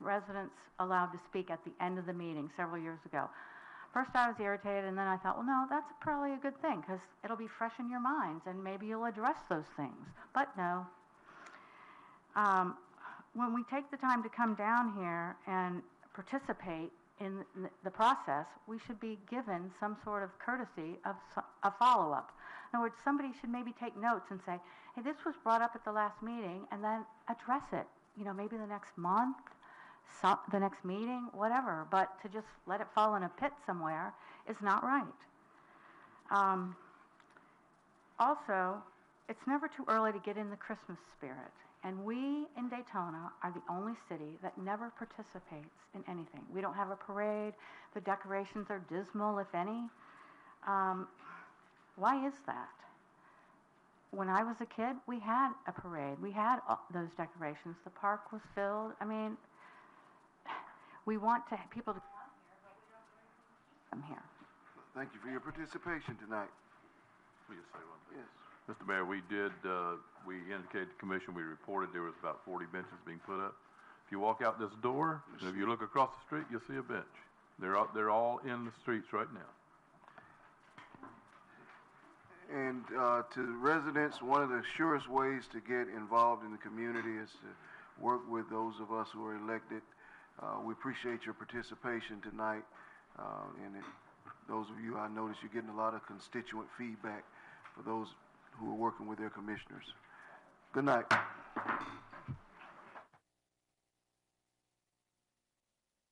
residents allowed to speak at the end of the meeting several years ago. First I was irritated, and then I thought, well, no, that's probably a good thing, because it'll be fresh in your minds, and maybe you'll address those things. But no. When we take the time to come down here and participate in the process, we should be given some sort of courtesy of a follow-up. In other words, somebody should maybe take notes and say, hey, this was brought up at the last meeting, and then address it, maybe the next month, the next meeting, whatever. But to just let it fall in a pit somewhere is not right. Also, it's never too early to get in the Christmas spirit. And we in Daytona are the only city that never participates in anything. We don't have a parade. The decorations are dismal, if any. Why is that? When I was a kid, we had a parade. We had those decorations. The park was filled. I mean, we want people to come here, but we don't do anything to keep them here. Thank you for your participation tonight. Will you say one thing? Yes. Mr. Mayor, we indicated to the commission, we reported there was about 40 benches being put up. If you walk out this door, and if you look across the street, you'll see a bench. They're all in the streets right now. And to the residents, one of the surest ways to get involved in the community is to work with those of us who are elected. We appreciate your participation tonight. Those of you, I noticed you're getting a lot of constituent feedback for those who are working with their commissioners. Good night.